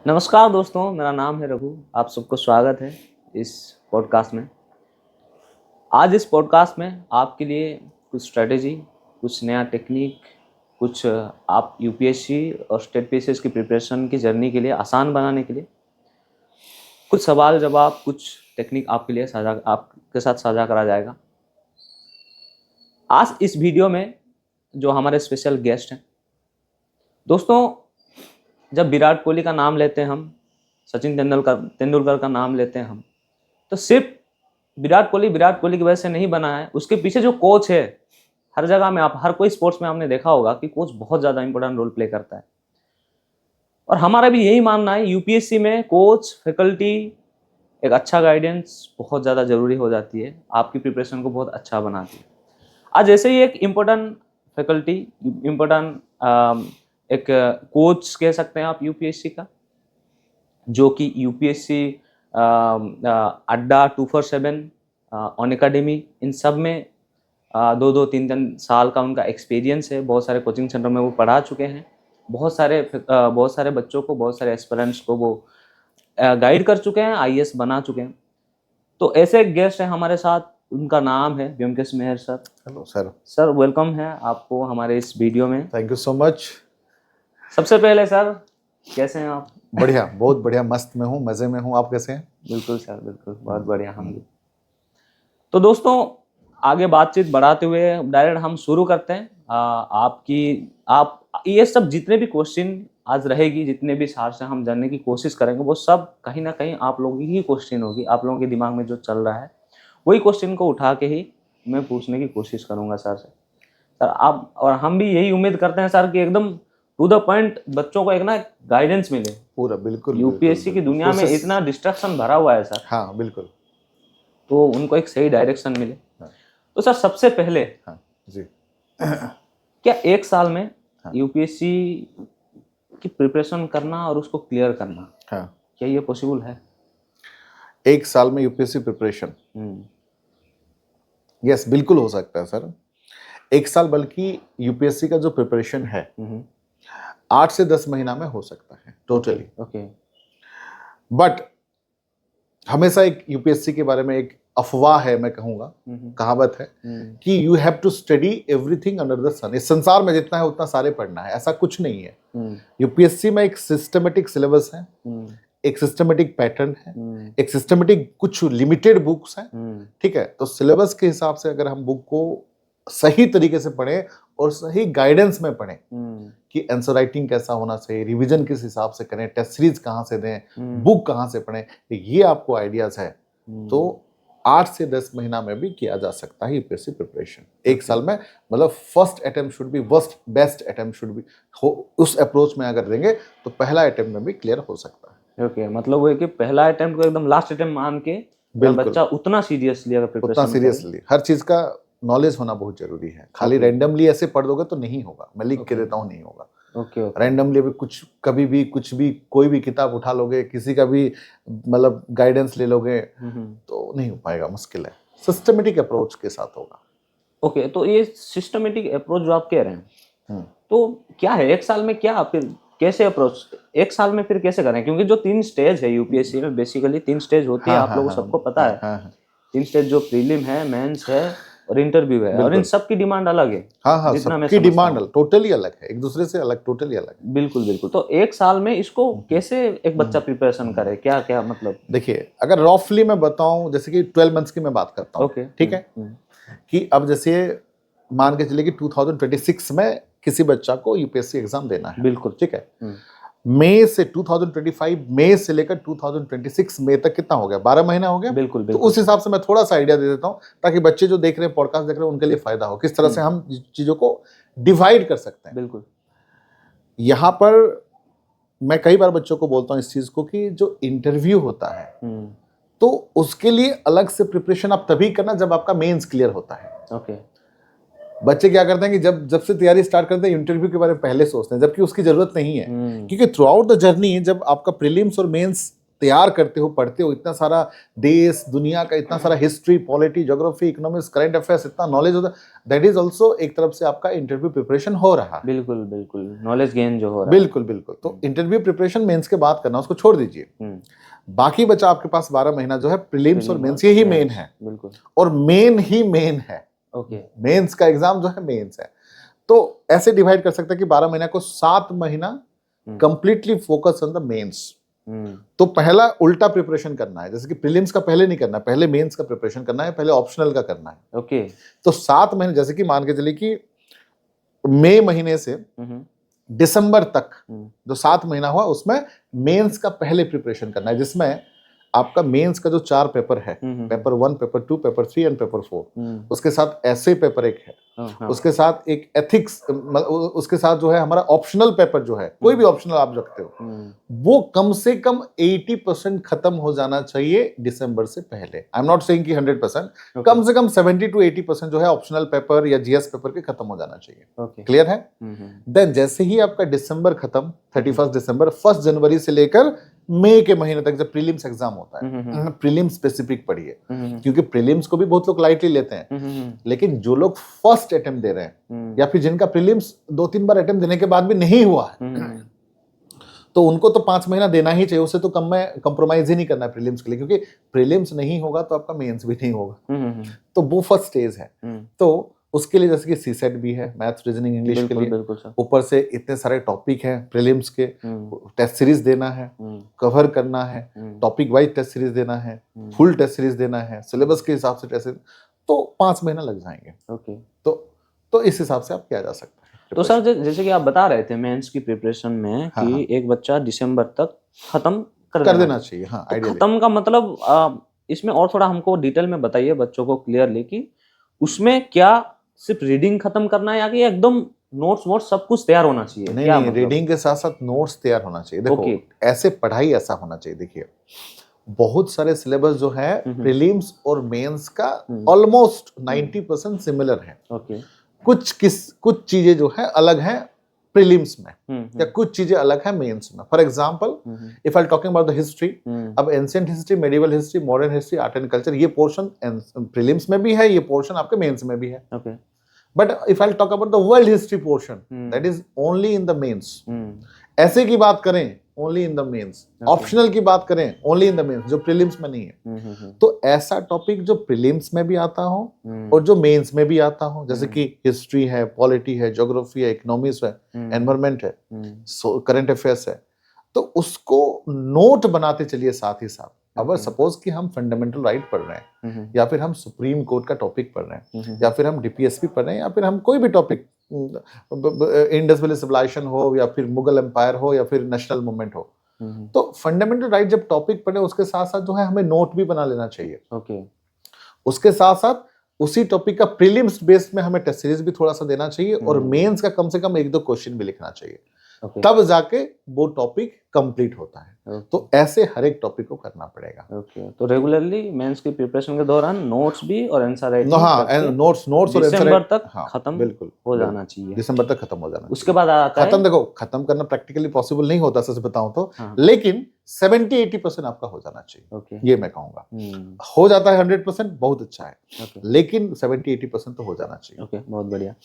नमस्कार दोस्तों, मेरा नाम है रघु। आप सबको स्वागत है इस पॉडकास्ट में। आज इस पॉडकास्ट में आपके लिए कुछ स्ट्रेटेजी, कुछ नया टेक्निक, कुछ आप यूपीएससी और स्टेट पीसीएस की प्रिपरेशन की जर्नी के लिए आसान बनाने के लिए कुछ सवाल जवाब, कुछ टेक्निक आपके साथ साझा करा जाएगा। आज इस वीडियो में जो हमारे स्पेशल गेस्ट हैं, दोस्तों, जब विराट कोहली का नाम लेते हैं हम, सचिन तेंदुलकर का नाम लेते हैं हम, तो सिर्फ विराट कोहली की वजह से नहीं बना है। उसके पीछे जो कोच है, हर जगह में हर कोई स्पोर्ट्स में आपने देखा होगा कि कोच बहुत ज़्यादा इंपॉर्टेंट रोल प्ले करता है। और हमारा भी यही मानना है, यूपीएससी में कोच, फैकल्टी, एक अच्छा गाइडेंस बहुत ज़्यादा ज़रूरी हो जाती है, आपकी प्रिपरेशन को बहुत अच्छा बनाती है। आज ऐसे ही एक इम्पोर्टेंट फैकल्टी, इम्पोर्टेंट एक कोच कह सकते हैं आप यूपीएससी का, जो कि यूपीएससी अड्डा, 247, ऑन अकेडमी, इन सब में 2-3 साल का उनका एक्सपीरियंस है। बहुत सारे कोचिंग सेंटर में वो पढ़ा चुके हैं। बहुत सारे बच्चों को, बहुत सारे एस्पिरेंट्स को वो गाइड कर चुके हैं, आईएएस बना चुके हैं। तो ऐसे एक गेस्ट है हमारे साथ, उनका नाम है Vyomkesh Meher sir. Hello sir. Sir, welcome है आपको हमारे इस वीडियो में। Thank you so much. सबसे पहले सर, कैसे हैं आप? बढ़िया, बहुत बढ़िया, मस्त में हूँ, मज़े में हूँ। आप कैसे हैं? बिल्कुल सर, बिल्कुल, बहुत बढ़िया हम भी। तो दोस्तों, आगे बातचीत बढ़ाते हुए डायरेक्ट हम शुरू करते हैं। आप ये सब जितने भी क्वेश्चन आज रहेगी, जितने भी सार से हम जानने की कोशिश करेंगे, वो सब कहीं ना कहीं आप लोगों की ही क्वेश्चन होगी। आप लोगों के दिमाग में जो चल रहा है वही क्वेश्चन को उठा के ही मैं पूछने की कोशिश करूंगा सर से। सर, आप और हम भी यही उम्मीद करते हैं सर कि एकदम टू द पॉइंट बच्चों को एक ना गाइडेंस मिले पूरा। बिल्कुल। यूपीएससी की दुनिया में इतना डिस्ट्रक्शन भरा हुआ है सर। हाँ, बिल्कुल। तो उनको एक सही डायरेक्शन मिले। हाँ। तो सर, सबसे पहले हाँ जी। क्या एक साल में हाँ। यूपीएससी की प्रिपरेशन करना और उसको क्लियर करना, हाँ, क्या ये पॉसिबल है? एक साल में यूपीएससी प्रिपरेशन? यस, बिल्कुल हो सकता है सर। एक साल, बल्कि यूपीएससी का जो प्रिपरेशन है 8 से 10 महीना में हो सकता है टोटली। ओके। बट हमेशा एक यूपीएससी के बारे में एक अफवाह है, मैं कहूँगा, कहावत है कि you have to study everything under the sun. इस संसार में जितना है उतना सारे पढ़ना है, ऐसा कुछ नहीं है। यूपीएससी में एक सिस्टमेटिक सिलेबस है, एक सिस्टमेटिक पैटर्न है, एक सिस्टमेटिक कुछ लिमिटेड बुक्स हैं। ठीक है, तो सिलेबस के हिसाब से अगर हम बुक को सही तरीके से पढ़ें और सही गाइडेंस में पढ़ें कि आंसर राइटिंग कैसा होना चाहिए, रिवीजन किस हिसाब से करें, टेस्ट सीरीज कहाँ से दें, बुक कहाँ से पढ़ें, ये आपको आइडियाज है, तो 8 से 10 महीना में भी किया जा सकता है यूपीएससी प्रिपरेशन। एक साल में, मतलब first attempt should be best attempt should be हो। उस अप्रोच में अगर देंगे तो पहला अटेम्प्ट में भी क्लियर हो सकता है। ओके, मतलब वो है कि पहला अटेम्प्ट को एकदम लास्ट अटेम्प्ट मान के बच्चा उतना सीरियसली अगर प्रिपरेशन, उतना सीरियसली, हर चीज का नॉलेज होना बहुत जरूरी है। खाली रैंडमली ऐसे पढ़ दोगे तो नहीं होगा। मैं लिख के देता हूँ, नहीं होगा। रैंडमली भी कुछ, कभी भी कुछ भी, कोई भी किताब उठा लोगे, किसी का भी मतलब गाइडेंस ले लोगे तो नहीं हो पाएगा, मुश्किल है। सिस्टमेटिक अप्रोच के साथ होगा। ओके, तो ये सिस्टमेटिक अप्रोच जो आप कह रहे हैं, तो क्या है एक साल में, क्या फिर कैसे अप्रोच एक साल में फिर कैसे करें? क्योंकि जो 3 स्टेज है यूपीएससी में, बेसिकली 3 स्टेज होती है, आप लोगों को सबको पता है। 3 स्टेज, जो प्रीलिम है, मेंस है और इंटरव्यू है, और इन सब की डिमांड अलग है। हाँ, सबकी डिमांड टोटली अलग है, एक दूसरे से अलग, टोटली अलग है। बिल्कुल बिल्कुल। तो एक साल में इसको कैसे एक बच्चा प्रिपरेशन करे, क्या क्या मतलब? देखिए, अगर रफली मैं बताऊं, जैसे कि 12 मंथ्स की मैं बात करता हूं, ठीक है, कि अब जैसे मान के चलिए कि 2026 में किसी बच्चा को यूपीएससी एग्जाम देना है, बिल्कुल, ठीक है। मई से 2025 मई से लेकर 2026 मई तक कितना हो गया? 12 महीना हो गया। बिल्कुल, तो उस हिसाब से मैं थोड़ा सा आइडिया दे देता हूं, ताकि बच्चे जो देख रहे हैं, पॉडकास्ट देख रहे हैं, उनके लिए फायदा हो, किस तरह से हम चीजों को डिवाइड कर सकते हैं। बिल्कुल। यहाँ पर मैं कई बार बच्चों को बोलता हूँ इस चीज को, कि जो इंटरव्यू होता है तो उसके लिए अलग से प्रिपरेशन आप तभी करना जब आपका मेंस क्लियर होता है। ओके। बच्चे क्या करते हैं कि जब से तैयारी स्टार्ट करते हैं, इंटरव्यू के बारे में पहले सोचते हैं, जबकि उसकी जरूरत नहीं है। क्योंकि थ्रू आउट द जर्नी, जब आपका प्रीलिम्स और मेंस तैयार करते हो, पढ़ते हो, इतना सारा देश दुनिया का इतना सारा history, polity, geography, economics, current affairs, इतना नॉलेज होता है, दैट इज ऑल्सो एक तरफ से आपका इंटरव्यू प्रिपरेशन हो रहा है। बिल्कुल बिल्कुल, नॉलेज गेन जो हो रहा बिल्कुल बिल्कुल। तो इंटरव्यू प्रिपरेशन मेंस के बाद करना, उसको छोड़ दीजिए। है। बाकी बचा आपके पास 12 महीना जो है प्रीलिम्स और Prelim मेंस, यही मेन mains, है, बिल्कुल। और मेन ही मेन है। ओके। मेंस का एग्जाम जो है मेंस है। तो ऐसे डिवाइड कर सकते हैं कि 12 महीना को 7 महीना completely focus on the mains. तो पहला उल्टा प्रिपरेशन करना है, जैसे कि प्रीलिम्स का पहले नहीं करना, पहले मेंस का प्रिपरेशन करना है, पहले ऑप्शनल का करना है। ओके। तो 7 महीने, जैसे कि मान के चलिए कि मई महीने से दिसंबर तक जो 7 महीना हुआ, उसमें मेंस का पहले प्रिपरेशन करना है, जिसमें आपका मेंस का जो 4 पेपर है, paper 1, paper 2, paper 3 and paper 4, उसके साथ ऐसे पेपर एक है, उसके साथ एक एथिक्स, उसके साथ जो है हमारा ऑप्शनल पेपर जो है, कोई भी ऑप्शनल आप रखते हो, वो कम से कम 80% खत्म हो जाना चाहिए दिसंबर से पहले। आई एम नॉट सेइंग कि 100%, कम से कम 70 to 80% जो है ऑप्शनल पेपर या जीएस पेपर के खत्म हो जाना चाहिए। क्लियर है? देन जैसे ही आपका दिसंबर खत्म, 31 दिसंबर, 1 जनवरी से लेकर मई के महीने तक जब प्रीलिम्स एग्जाम होता है, प्रीलिम्स स्पेसिफिक पढ़िए, क्योंकि प्रीलिम्स को भी बहुत लोग लाइटली लेते हैं, लेकिन जो लोग फर्स्ट अटेम्प्ट दे रहे हैं या फिर जिनका प्रीलिम्स 2-3 बार अटेम्प्ट देने के बाद भी नहीं हुआ है, तो उनको तो 5 महीना देना ही चाहिए, उससे तो कम में कंप्रोमाइज ही नहीं करना है प्रीलिम्स के लिए, क्योंकि प्रीलिम्स नहीं होगा तो आपका मेंस भी नहीं होगा। तो वो फर्स्ट स्टेज है। तो उसके लिए जैसे कि सीसेट भी है, मैथ्स, रीजनिंग, इंग्लिश के लिए, ऊपर से इतने सारे टॉपिक हैं प्रीलिम्स के, टेस्ट सीरीज देना है, कवर करना है, टॉपिक वाइज टेस्ट सीरीज देना है, फुल टेस्ट सीरीज देना है, सिलेबस के हिसाब से टेस्ट सीरीज, तो 5 महीना लग जाएंगे। ओके। तो इस हिसाब से आप किया जा सकता है। तो सर जैसे कि आप बता रहे थे मेंस की प्रिपरेशन में कि एक बच्चा दिसंबर तक खत्म कर देना चाहिए। हाँ, तो खत्म का मतलब इसमें और थोड़ा हमको डिटेल में बताइए बच्चों को क्लियरली कि उसमें क्या सिर्फ रीडिंग खत्म करना है या कि एकदम नोट्स सब कुछ तैयार होना चाहिए? नहीं, नहीं, रीडिंग के साथ साथ नोट्स तैयार होना चाहिए। देखो, ऐसे पढ़ाई ऐसा होना चाहिए। देखिए, बहुत सारे सिलेबस जो है प्रीलिम्स और मेंस का ऑलमोस्ट 90% सिमिलर है। कुछ चीजें जो है अलग हैं प्रीलिम्स में, या कुछ चीजें अलग है मेंस में। For example, if I talking about the history, अब ancient history, medieval history, modern history, art and culture, ये पोर्शन प्रीलिम्स में भी है, ये पोर्शन आपके मेंस में भी है। But if I talk about the world history portion, that is only in the mains. ऐसे की बात करें, only in the mains. Optional की बात करें, ओनली इन द मेंस, जो प्रीलिम्स में नहीं है। तो ऐसा टॉपिक जो प्रीलिम्स में भी आता हो और जो मेंस में भी आता हो, जैसे कि हिस्ट्री है, पॉलिटी है, ज्योग्राफी है, इकोनॉमिक्स है, एनवायरमेंट है, करंट अफेयर्स है, तो उसको नोट बनाते चलिए साथ ही साथ। अगर सपोज कि हम फंडामेंटल राइट पढ़ रहे हैं, या फिर हम सुप्रीम कोर्ट का टॉपिक पढ़ रहे हैं, या फिर हम डीपीएसपी पढ़ रहे हैं, या फिर हम कोई भी टॉपिक, इंडस वैली सिविलाइजेशन हो, या फिर मुगल एम्पायर हो, या फिर नेशनल मूवमेंट हो, तो फंडामेंटल राइट जब टॉपिक पढ़े, उसके साथ साथ जो है हमें नोट भी बना लेना चाहिए। उसके साथ साथ उसी टॉपिक का प्रीलिम्स बेस्ड में हमें टेस्ट सीरीज भी थोड़ा सा देना चाहिए, और मेंस का कम से कम 1-2 क्वेश्चन भी लिखना चाहिए। तब जाके वो टॉपिक कंप्लीट होता है। तो ऐसे हर एक टॉपिक को करना पड़ेगा। तो रेगुलरली मेंस की प्रिपरेशन के दौरान नोट्स भी और आंसर राइटिंग, नोट्स और दिसंबर तक खत्म बिल्कुल हो जाना चाहिए। दिसंबर तक खत्म हो जाना। उसके बाद आता है देखो, खत्म करना प्रैक्टिकली पॉसिबल नहीं होता सच बताऊं तो, लेकिन 70-80% आपका हो जाना चाहिए। ये मैं कहूंगा। हो जाता है 100%, बहुत अच्छा है, लेकिन 70-80% तो हो जाना चाहिए। बहुत बढ़िया।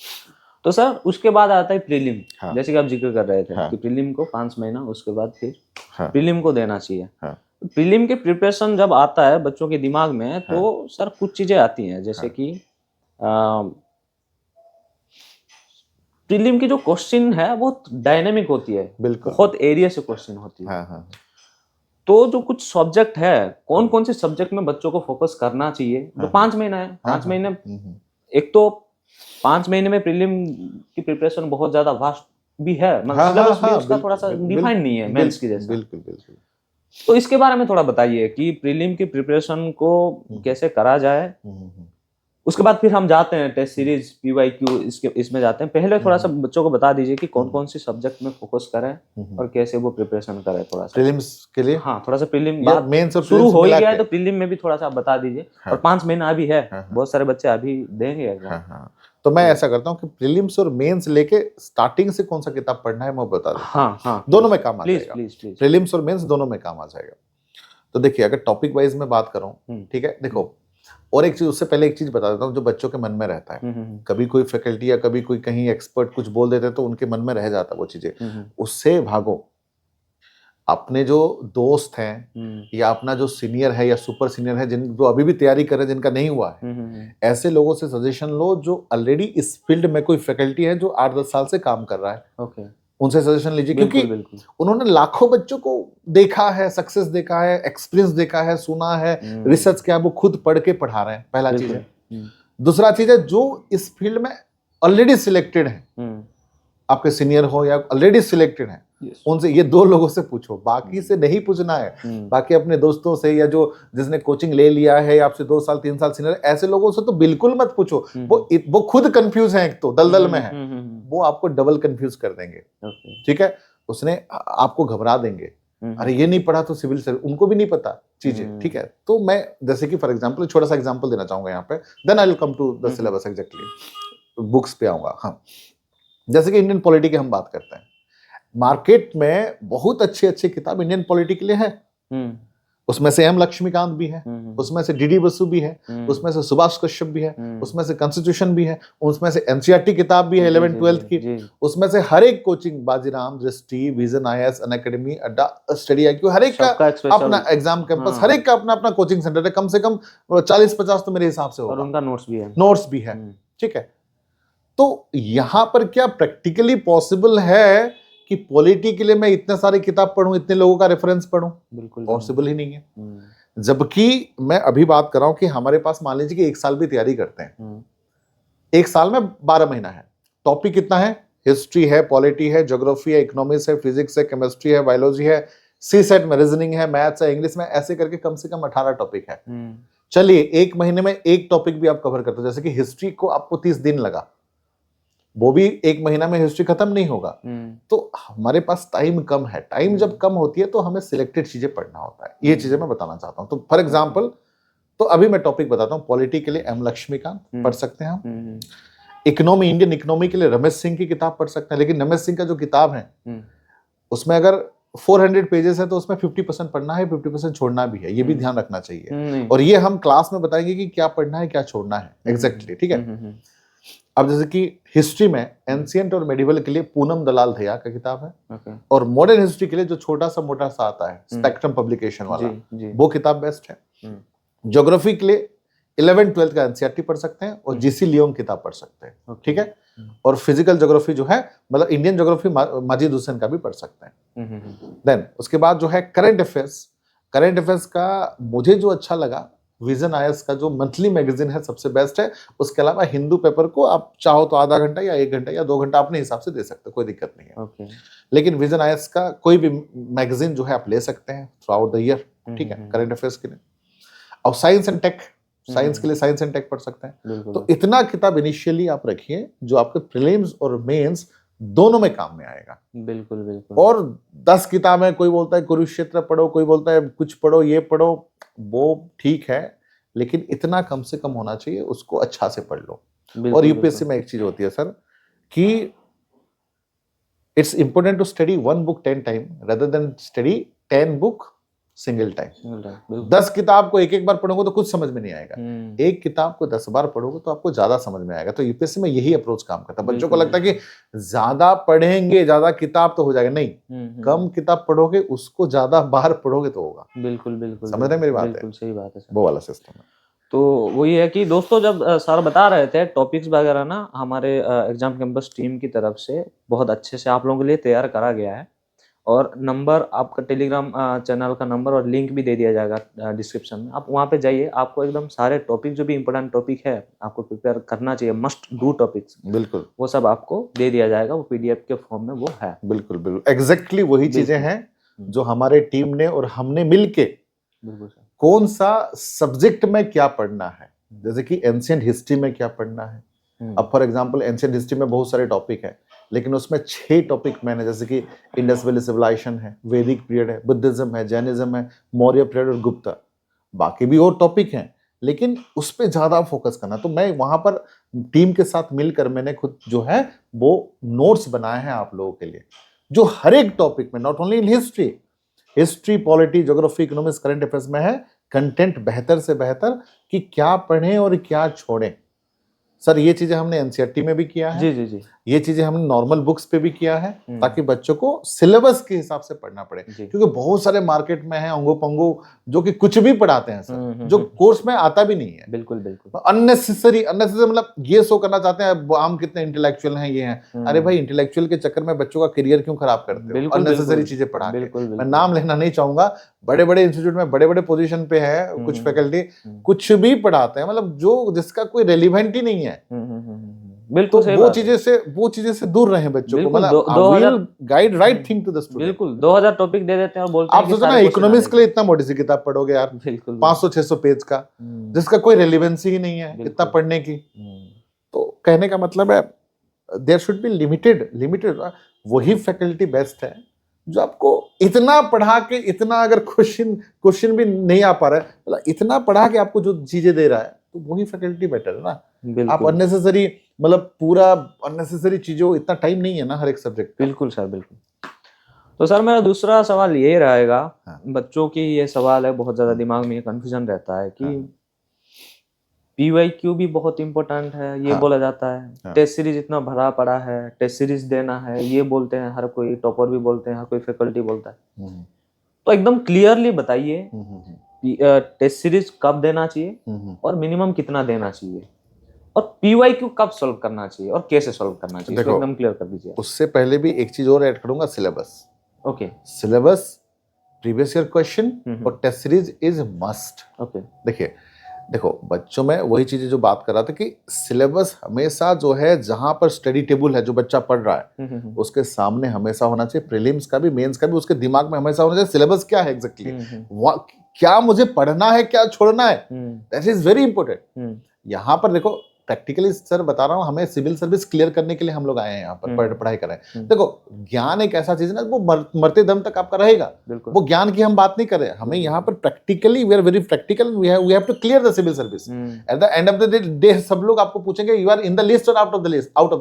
तो सर उसके बाद आता है प्रीलिम। जैसे कि आप जिक्र कर रहे थे कि प्रीलिम को 5 महीना, उसके बाद फिर प्रीलिम को देना चाहिए। प्रीलिम के प्रिपरेशन जब आता है बच्चों के दिमाग में, तो सर कुछ चीजें आती हैं, जैसे कि प्रीलिम की जो क्वेश्चन है बहुत डायनेमिक होती है, बहुत एरिया से क्वेश्चन होती है। तो जो कुछ सब्जेक्ट है, कौन कौन से सब्जेक्ट में बच्चों को फोकस करना चाहिए? जो 5 महीना है, 5 महीने, एक तो 5 महीने में प्रीलिम की प्रिपरेशन बहुत ज्यादा वास्ट भी है, मतलब सिलेबस भी उसका थोड़ा सा डिफाइंड नहीं है मेंस की जैसा। बिल्कुल। तो इसके बारे में थोड़ा बताइए कि प्रीलिम की प्रिपरेशन को कैसे करा जाए। उसके बाद फिर हम जाते हैं टेस्ट सीरीज, पीवाईक्यू, इसमें जाते हैं। पहले थोड़ा सा बच्चों को बता दीजिए कि कौन कौन सी सब्जेक्ट में फोकस करें और कैसे वो प्रिपरेशन करें थोड़ा सा प्रीलिम्स के लिए। थोड़ा सा प्रीलिम बाद मेंस शुरू हो ही गया है, तो प्रीलिम में भी थोड़ा सा बता दीजिए। और 5 महीना अभी है, बहुत सारे बच्चे अभी देंगे एग्जाम। तो मैं ऐसा करता हूँ कि प्रीलिम्स और मेंस लेके स्टार्टिंग से कौन सा किताब पढ़ना है मैं बता दूं। दोनों में काम आ जाएगा। प्रीलिम्स और मेंस दोनों में काम आ जाएगा। तो देखिए अगर टॉपिक वाइज में बात करूं, ठीक है, देखो और एक चीज, उससे पहले एक चीज बता देता हूँ जो बच्चों के मन में रहता है। कभी कोई फैकल्टी या कभी कोई कहीं एक्सपर्ट कुछ बोल देते हैं तो उनके मन में रह जाता है वो चीजें, उससे भागो। अपने जो दोस्त हैं या अपना जो सीनियर है या सुपर सीनियर है, जिन जो अभी भी तैयारी कर रहे हैं, जिनका नहीं हुआ है, ऐसे लोगों से सजेशन लो जो ऑलरेडी इस फील्ड में कोई फैकल्टी है जो 8-10 साल से काम कर रहा है। ओके, उनसे सजेशन लीजिए, क्योंकि उन्होंने लाखों बच्चों को देखा है, सक्सेस देखा है, एक्सपीरियंस देखा है, सुना है, रिसर्च किया, वो खुद पढ़ के पढ़ा रहे हैं, पहला चीज है। दूसरा चीज है जो इस फील्ड में ऑलरेडी सिलेक्टेड है, आपके सीनियर हो या ऑलरेडी सिलेक्टेड है, उनसे, ये 2 लोगों से पूछो, बाकी से नहीं पूछना है। बाकी अपने दोस्तों से या जो जिसने कोचिंग ले लिया है या आपसे 2 साल 3 साल सीनियर, ऐसे लोगों से तो बिल्कुल मत पूछो। वो खुद कंफ्यूज है, एक तो दलदल में है, वो आपको डबल कंफ्यूज कर देंगे। ठीक है, उसने आपको घबरा देंगे, अरे ये नहीं पढ़ा तो सिविल सर्विस, उनको भी नहीं पता चीजें। ठीक है, तो मैं जैसे कि फॉर एग्जांपल छोटा सा एग्जांपल देना चाहूंगा यहाँ पे, then I will come to the syllabus exactly, books पे आऊंगा। हाँ, जैसे कि इंडियन पॉलिटी की हम बात करते हैं, मार्केट में बहुत अच्छी अच्छी किताब इंडियन पॉलिटी के लिए है। उसमें से एम लक्ष्मीकांत भी है, उसमें से डीडी बसु भी है, उसमें से सुभाष कश्यप भी है, उसमें से कॉन्स्टिट्यूशन भी है, उसमें से एनसीईआरटी किताब भी है 11th-12th की, उसमें से हर एक कोचिंग, बाजीराम, दृष्टि, विजन, IAS, अनअकैडमी, अड्डा, स्टडी IQ, हर एक का अपना एग्जाम कैंपस, हर एक का अपना अपना कोचिंग सेंटर है, कम से कम 40-50 तो मेरे हिसाब से होगा, और उनका नोट्स भी है। ठीक है, तो यहां पर क्या प्रैक्टिकली पॉसिबल है कि पॉलिटी के लिए मैं इतने सारे किताब पढूं, इतने लोगों का रेफरेंस पढूं? बिल्कुल पॉसिबल ही नहीं है। जबकि मैं अभी बात कर रहा हूं कि हमारे पास मान लीजिए कि 1 साल भी तैयारी करते हैं, 1 साल में 12 महीना है, टॉपिक कितना है? हिस्ट्री है, पॉलिटी है, ज्योग्राफी है, इकोनॉमिक्स है, फिजिक्स है, केमिस्ट्री है, बायोलॉजी है, सीसेट में रीजनिंग है, मैथ्स है, इंग्लिश में, ऐसे करके कम से कम 18 टॉपिक है। चलिए 1 महीने में एक टॉपिक भी आप कवर करते हो, जैसे कि हिस्ट्री को आपको 30 दिन लगा, वो भी 1 महीना में हिस्ट्री खत्म नहीं होगा। तो हमारे पास टाइम कम है, टाइम जब कम होती है तो हमें सिलेक्टेड चीजें पढ़ना होता है, ये चीजें मैं बताना चाहता हूं। तो फॉर एग्जांपल, तो अभी मैं टॉपिक बताता हूं, पॉलिटी के लिए एम लक्ष्मीकांत पढ़ सकते हैं हम, इकोनॉमी, इंडियन इकोनॉमी के लिए रमेश सिंह की किताब पढ़ सकते हैं। लेकिन रमेश सिंह का जो किताब है उसमें अगर 400 पेजेस है तो उसमें 50% पढ़ना है, 50% छोड़ना भी है, ये भी ध्यान रखना चाहिए। और ये हम क्लास में बताएंगे कि क्या पढ़ना है, क्या छोड़ना है एग्जैक्टली। ठीक है, अब जैसे कि हिस्ट्री में एंशिएंट और मेडिवल के लिए पूनम दलाल दया का किताब है, और मॉडर्न हिस्ट्री के लिए जो छोटा सा मोटा सा आता है, स्पेक्ट्रम पब्लिकेशन वाला, वो किताब बेस्ट है। ज्योग्राफी के लिए 11th-12th का एनसीईआरटी पढ़ सकते हैं और जीसी लियोंग किताब पढ़ सकते हैं। ठीक है, और फिजिकल ज्योग्राफी जो है, मतलब इंडियन ज्योग्राफी माजिद हुसैन का भी पढ़ सकते हैं। देन उसके बाद जो है करंट अफेयर्स का मुझे जो अच्छा लगा, विजन IAS का जो मंथली मैगजीन है सबसे बेस्ट है। उसके अलावा हिंदू पेपर को आप चाहो तो आधा घंटा या 1 घंटा या 2 घंटा अपने हिसाब से दे सकते हो, कोई दिक्कत नहीं है। लेकिन विजन IAS का कोई भी मैगजीन जो है आप ले सकते हैं थ्रू आउट द ईयर। ठीक है, करंट अफेयर्स के लिए। और साइंस एंड टेक, साइंस के लिए साइंस एंड टेक पढ़ सकते हैं। तो इतना किताब इनिशियली आप रखिए जो आपके प्रीलिम्स और मेंस दोनों में काम में आएगा। बिल्कुल। और 10 किताबें, कोई बोलता है कुरुक्षेत्र पढ़ो, कोई बोलता है कुछ पढ़ो, ये पढ़ो, वो ठीक है, लेकिन इतना कम से कम होना चाहिए, उसको अच्छा से पढ़ लो। और यूपीएससी में एक चीज होती है सर कि it's important to study 1 book 10 time rather than study 10 book single time. 10 किताब को एक बार पढ़ोगे तो कुछ समझ में नहीं आएगा, एक किताब को 10 बार पढ़ोगे तो आपको ज्यादा समझ में आएगा। तो यूपीएससी में यही अप्रोच काम करता है। बच्चों को लगता है कि ज्यादा पढ़ेंगे, ज्यादा किताब तो हो जाएगा, नहीं, कम किताब पढ़ोगे, उसको ज्यादा बार पढ़ोगे तो होगा। बिल्कुल समझ रहे मेरी बात? बिल्कुल सही बात है, वो वाला सिस्टम है। तो वही है कि दोस्तों, जब सर बता रहे थे टॉपिक्स वगैरह ना, हमारे एग्जाम कैंपस टीम की तरफ से बहुत अच्छे से आप लोगों के लिए तैयार करा गया है। और नंबर, आपका टेलीग्राम चैनल का नंबर और लिंक भी दे दिया जाएगा डिस्क्रिप्शन में, आप वहाँ पे जाइए। आपको एकदम सारे टॉपिक, जो भी इंपॉर्टेंट टॉपिक है आपको प्रिपेयर करना चाहिए, मस्ट डू टॉपिक्स, बिल्कुल, वो सब आपको दे दिया जाएगा, वो PDF के फॉर्म में वो है। बिल्कुल एग्जैक्टली वही चीजें हैं जो हमारे टीम ने और हमने मिलके कौन सा सब्जेक्ट में क्या पढ़ना है, जैसे कि एंशिएंट हिस्ट्री में क्या पढ़ना है। अब फॉर एग्जांपल एंशिएंट हिस्ट्री में बहुत सारे टॉपिक हैं, लेकिन उसमें 6 टॉपिक मैंने, जैसे कि इंडस वैली सिविलाइजेशन है, वैदिक पीरियड है, बुद्धिज्म है, जैनिज्म है, मौर्य पीरियड और गुप्ता, बाकी भी और टॉपिक हैं, लेकिन उस पर ज्यादा फोकस करना। तो मैं वहां पर टीम के साथ मिलकर मैंने खुद जो है वो नोट्स बनाए हैं आप लोगों के लिए, जो हर एक टॉपिक में, not only in history, history, polity, geography, economics, current affairs में है कंटेंट बेहतर से बेहतर कि क्या पढ़ें और क्या छोड़ें। सर ये चीजें हमने एनसीईआरटी में भी किया है, जी जी जी, ये चीजें हमने नॉर्मल बुक्स पे भी किया है, ताकि बच्चों को सिलेबस के हिसाब से पढ़ना पड़े। क्योंकि बहुत सारे मार्केट में हैं अंगो पंगो जो कि कुछ भी पढ़ाते हैं सर, जो कोर्स में आता भी नहीं है। बिल्कुल बिल्कुल, अननेसेसरी मतलब ये शो करना चाहते हैं हम कितने इंटेलेक्चुअल हैं, ये हैं। अरे भाई इंटेलेक्चुअल के चक्कर में बच्चों का करियर क्यों खराब करते हो अननेसेसरी चीजें पढ़ा के। मैं नाम लेना नहीं चाहूंगा, बड़े बड़े इंस्टीट्यूट में बड़े बड़े पोजीशन पे है कुछ फैकल्टी, कुछ भी पढ़ाते हैं, मतलब जो जिसका कोई रेलिवेंट ही नहीं है। बिल्कुल तो वो चीजें से दूर रहे बच्चों को, मतलब guide right thing to the student. बिल्कुल 2000 टॉपिक दे देते हैं और बोलते हैं आप सोचो ना इकोनॉमिक्स के लिए इतना मोटी सी किताब पढ़ोगे यार, बिल्कुल 500-600 पेज का, जिसका कोई रेलिवेंसी ही नहीं है इतना पढ़ने की। तो कहने का मतलब है देयर शुड बी लिमिटेड। वही फैकल्टी बेस्ट है जो आपको इतना पढ़ा के, इतना अगर क्वेश्चन भी नहीं आ पा रहा है, मतलब इतना पढ़ा के आपको जो चीजें दे रहा है, तो वही फैकल्टी बेटर है ना। आप अननेसेसरी मतलब पूरा अननेसेसरी चीजों, इतना टाइम नहीं है ना हर एक सब्जेक्ट। बिल्कुल सर, बिल्कुल। तो सर मेरा दूसरा सवाल ये रहेगा, बच्चों की ये सवाल है, बहुत ज्यादा दिमाग में कंफ्यूजन रहता है कि PYQ भी बहुत इंपॉर्टेंट है, ये बोला जाता है। टेस्ट सीरीज इतना भरा पड़ा है, टेस्ट सीरीज देना है, ये बोलते हैं हर कोई, टॉपर भी बोलते हैं, हर कोई फैकल्टी बोलता है। तो एकदम क्लियरली बताइए टेस्ट सीरीज कब देना चाहिए और मिनिमम कितना देना चाहिए, और PYQ कब सॉल्व करना चाहिए और कैसे सॉल्व करना चाहिए, इसको एकदम क्लियर कर दीजिए। उससे पहले भी एक चीज और ऐड करूंगा, syllabus. Okay, syllabus, previous year question और test series is must. Okay, देखो बच्चों में वही चीजें जो बात कर रहा था कि सिलेबस हमेशा जो है, जहां पर स्टडी टेबल है जो बच्चा पढ़ रहा है उसके सामने हमेशा होना चाहिए, प्रीलिम्स का भी मेंस का भी उसके दिमाग में हमेशा होना चाहिए सिलेबस क्या है एग्जैक्टली, क्या मुझे पढ़ना है, क्या छोड़ना है, दैट इज वेरी इंपॉर्टेंट। यहाँ पर देखो प्रैक्टिकली सर बता रहा हूँ, हमें सिविल सर्विस क्लियर करने के लिए हम लोग आए हैं यहाँ पर पढ़ाई कर रहे हैं। देखो ज्ञान एक ऐसा चीज है ना, वो मरते दम तक आपका रहेगा, वो ज्ञान की हम बात नहीं कर रहे हैं। हमें यहाँ पर practically we are very practical, we have to clear the civil service. At the end of the day सब लोग आपको पूछेंगे you are in the list और आउट ऑफ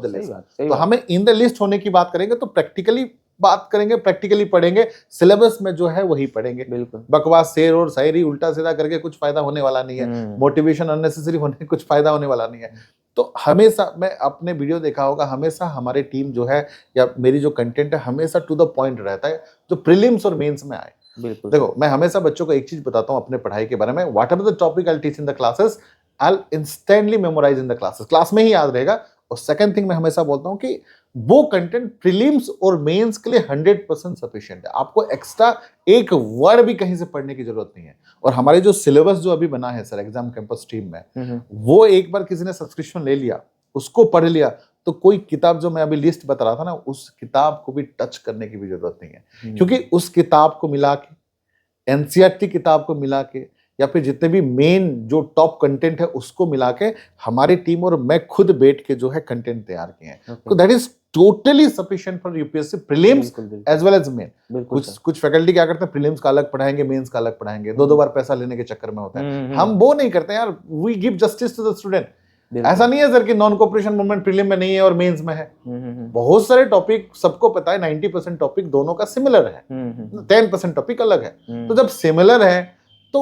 द लिस्ट। तो हमें इन द लिस्ट होने की बात करेंगे तो प्रैक्टिकली बात करेंगे, प्रैक्टिकली पढ़ेंगे, सिलेबस में जो है वही पढ़ेंगे। बकवास शेर और शायरी उल्टा सीधा करके कुछ फायदा होने वाला नहीं है, मोटिवेशन अननेसेसरी होने कुछ फायदा होने वाला नहीं है। तो हमेशा, मैं अपने वीडियो देखा होगा, हमेशा हमारी टीम जो है या मेरी जो कंटेंट है हमेशा टू द पॉइंट रहता है, जो प्रीलिम्स और मेंस में आए। बिल्कुल देखो मैं हमेशा बच्चों को एक चीज बताता हूँ अपने पढ़ाई के बारे में, whatever the topic I teach in the classes I will instantly memorise in the classes, class में ही याद रहेगा। और सेकंड थिंग मैं हमेशा बोलता हूँ कि वो कंटेंट प्रीलिम्स और मेंस के लिए 100% सफिशिएंट है, आपको एक्स्ट्रा एक वर्ड भी कहीं से पढ़ने की जरूरत नहीं है। और हमारे जो सिलेबस जो अभी बना है सर एग्जाम कैंपस टीम में, वो एक बार किसी ने सब्सक्रिप्शन ले लिया, उसको पढ़ लिया, तो कोई किताब जो मैं अभी लिस्ट बता रहा था ना, उस किताब को भी टच करने की भी जरूरत नहीं है। क्योंकि उस किताब को मिला के, एनसीईआरटी किताब को मिला के, या फिर जितने भी मेन जो टॉप कंटेंट है उसको मिला के हमारी टीम और मैं खुद बैठ के जो है कंटेंट तैयार किए हैं। तो that is totally sufficient for UPSC prelims as well as main. कुछ फैकल्टी क्या करते हैं, प्रीलिम्स का अलग पढ़ाएंगे, मेंस का अलग पढ़ाएंगे, दो बार पैसा लेने के चक्कर में होता है। हम वो नहीं करते यार, we give justice to the student. ऐसा नहीं है सर कि नॉन कोऑपरेशन मूवमेंट प्रीलिम में नहीं है और मेंस में है। बहुत सारे टॉपिक सबको पता है, 90% टॉपिक दोनों का सिमिलर है, 10% टॉपिक अलग है। तो जब सिमिलर है तो